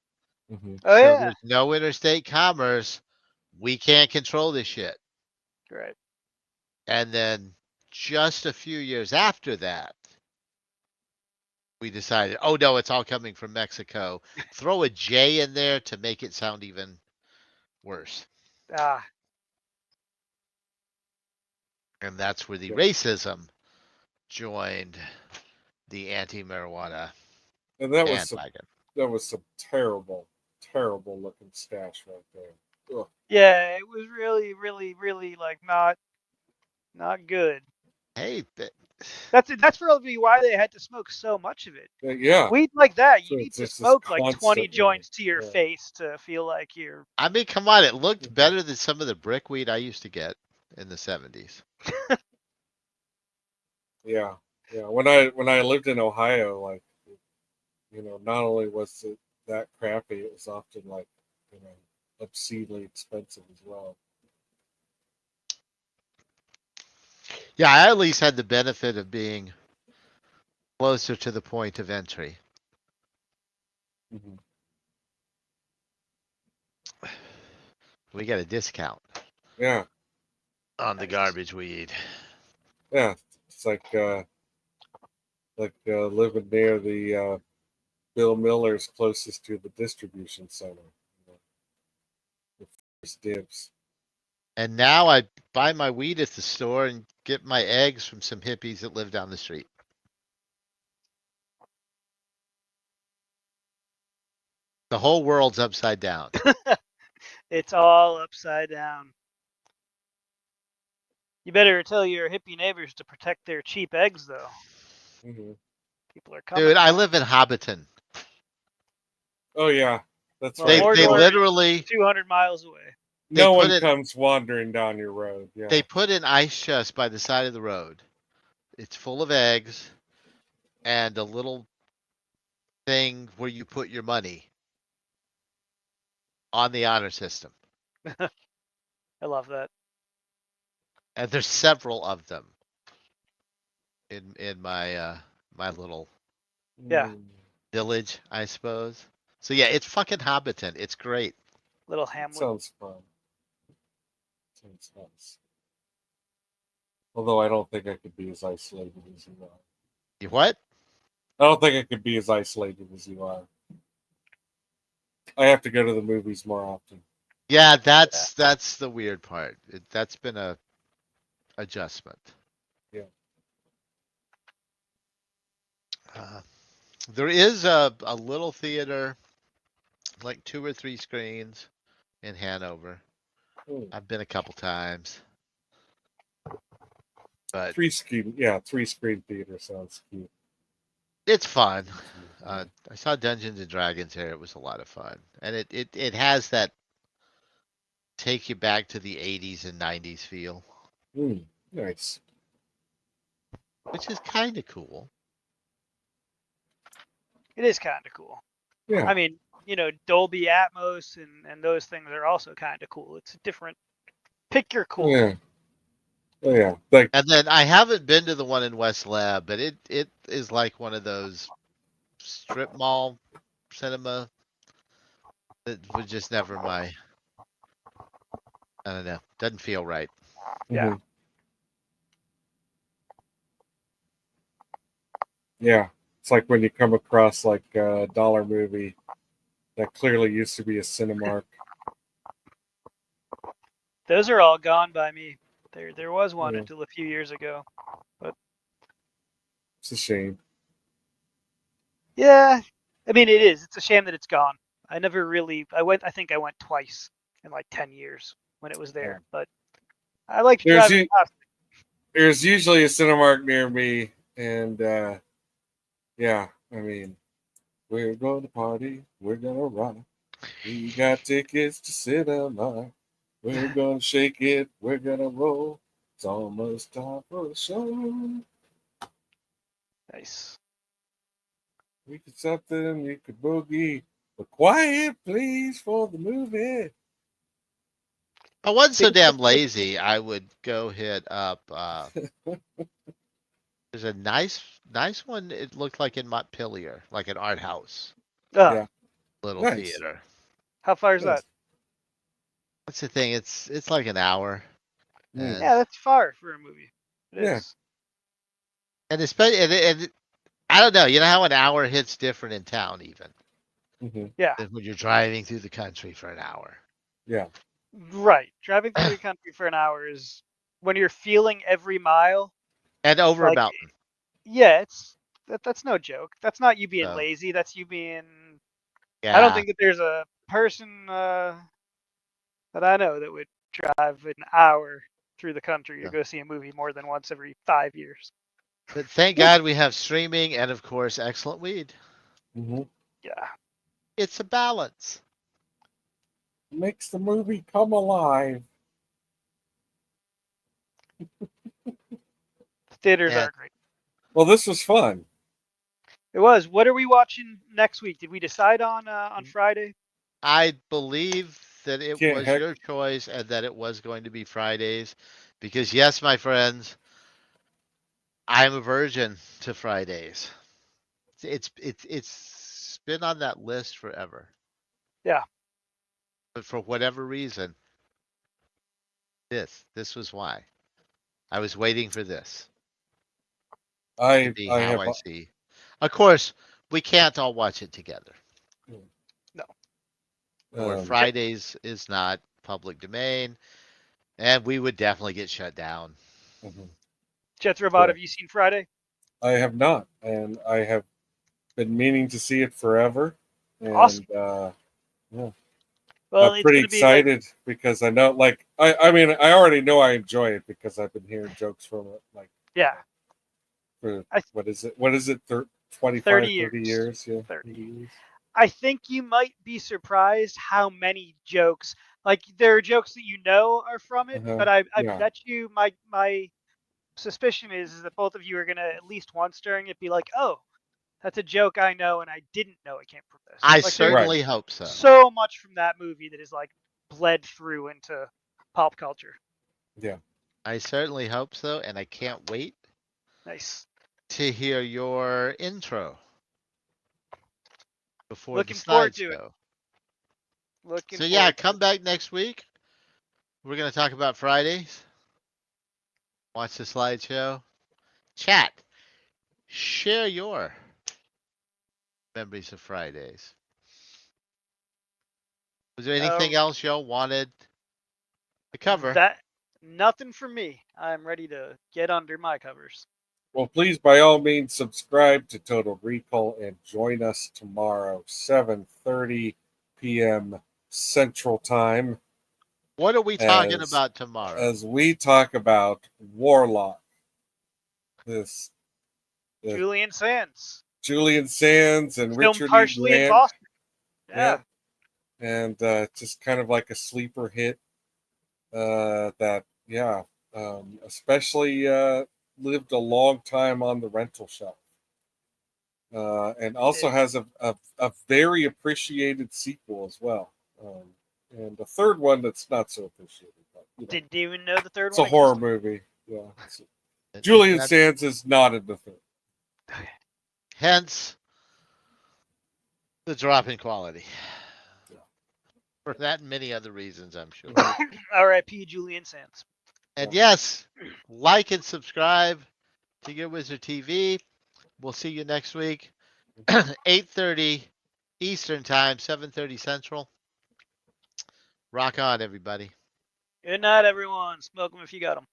Oh, so yeah. there's no interstate commerce. We can't control this shit. Right. And then just a few years after that, we decided, oh no, it's all coming from Mexico. Throw a J in there to make it sound even worse. And that's where the racism joined the anti-marijuana And that was bandwagon. some terrible looking stash right there. Ugh. Yeah, it was really, really, really like not good. Hey, that's probably why they had to smoke so much of it. Yeah. Weed like that, you So need it's to just smoke like 20 constantly, joints to your face to feel like you're. I mean, come on, it looked better than some of the brick weed I used to get in the 70s. Yeah. When I lived in Ohio, like, you know, not only was it that crappy, it was often like, you know, obscenely expensive as well. Yeah, I at least had the benefit of being closer to the point of entry. We got a discount. Yeah. On the garbage weed. Yeah, it's like living near the Bill Miller's closest to the distribution center. You know, the first dibs. And now I buy my weed at the store and get my eggs from some hippies that live down the street. The whole world's upside down. It's all upside down. You better tell your hippie neighbors to protect their cheap eggs, though. People are coming. Dude, I live in Hobbiton. Oh yeah, that's They right. literally 200 miles away. No one comes wandering down your road. Yeah. They put an ice chest by the side of the road. It's full of eggs and a little thing where you put your money on the honor system. I love that. And there's several of them in my my little village, I suppose. So yeah, it's fucking Hobbiton. It's great. Little hamlet. Sounds fun. Sounds nice. Although I don't think I could be as isolated as you are. You what? I don't think I could be as isolated as you are. I have to go to the movies more often. Yeah, that's the weird part. That's been a adjustment. Yeah. There is a little theater, like 2 or 3 screens in Hanover. I've been a couple times. But 3 screen theater sounds cute. It's fun. I saw Dungeons and Dragons here. It was a lot of fun. And it has that take you back to the 80s and 90s feel. Nice. Which is kind of cool. It is kind of cool. Yeah. I mean, Dolby Atmos and those things are also kind of cool. It's a different. Pick your cool. Yeah. Oh, yeah. Like, And then I haven't been to the one in West Lab, but it is like one of those strip mall cinema that was just never my. I don't know. Doesn't feel right. Yeah. Yeah. It's like when you come across like a dollar movie that clearly used to be a Cinemark. Those are all gone by me. There was one Yeah. until a few years ago, but It's a shame. yeah, I mean it is. It's a shame that it's gone. I never really. I think I went twice in like 10 years when it was there, but I liked driving past. There's usually a Cinemark near me, and yeah, I mean, we're going to party, we're gonna rock. We got tickets to cinema. We're gonna shake it, we're gonna roll. It's almost time for the show. Nice. We could something, you could boogie. But quiet, please, for the movie. If I wasn't so damn lazy, I would go hit up. There's a nice one. It looked like in Montpelier, like an art house. Yeah. Little Nice. theater. How far is that? What's the thing? It's like an hour. And, Yeah, that's far for a movie. It is. And especially, and I don't know. You know how an hour hits different in town, even. Yeah. Than when you're driving through the country for an hour. Yeah. Right. Driving through the country for an hour is when you're feeling every mile. And over a mountain. Yeah, that's no joke. That's not you being lazy. That's you being. Yeah. I don't think that there's a person that I know that would drive an hour through the country to go see a movie more than once every 5 years. But thank God we have streaming and, of course, excellent weed. Mm-hmm. Yeah. It's a balance. Makes the movie come alive. Theaters are great. Well, this was fun. It was. What are we watching next week? Did we decide on Friday? I believe that it was your choice and that it was going to be Fridays, because yes, my friends, I'm a virgin to Fridays. It's been on that list forever. Yeah. But for whatever reason, this was why. I was waiting for this. I see. Of course, we can't all watch it together. No. Where Fridays is not public domain, and we would definitely get shut down. Jetrobot, have you seen Friday? I have not, and I have been meaning to see it forever. And, awesome. Yeah. Well, I'm pretty excited because I know, like, I mean, I already know I enjoy it because I've been hearing jokes from it, like, yeah. For what is it? 25, 30 years? Yeah. 30 years. I think you might be surprised how many jokes, like there are jokes that you know are from it, but I bet you my suspicion is that both of you are gonna at least once during it be like, oh, that's a joke I know and I didn't know it came from this. I certainly hope so. So much from that movie that is like bled through into pop culture. Yeah. I certainly hope so, and I can't wait. Nice. To hear your intro before Looking the forward to slideshow. So yeah, come back next week. We're gonna talk about Fridays. Watch the slideshow. Chat. Share your memories of Fridays. Was there anything else y'all wanted to cover? Nothing for me. I'm ready to get under my covers. Well, please, by all means, subscribe to Total Recall and join us tomorrow, 7:30 p.m. Central Time. What are we talking about tomorrow? As we talk about Warlock. Julian Sands. Julian Sands and Filmed Richard partially E. Grant. in Boston. Yeah. And just kind of like a sleeper hit that, especially lived a long time on the rental shelf. and also has a very appreciated sequel as well. And the third one that's not so appreciated. But, Didn't even know the third it's one. a horror movie. Yeah. Julian Sands is not in the film. Hence the drop in quality. For that and many other reasons, I'm sure. R.I.P. Julian Sands. And yes, like and subscribe to Get Wizard TV. We'll see you next week, 8:30 Eastern Time, 7:30 Central. Rock on, everybody. Good night, everyone. Smoke them if you got them.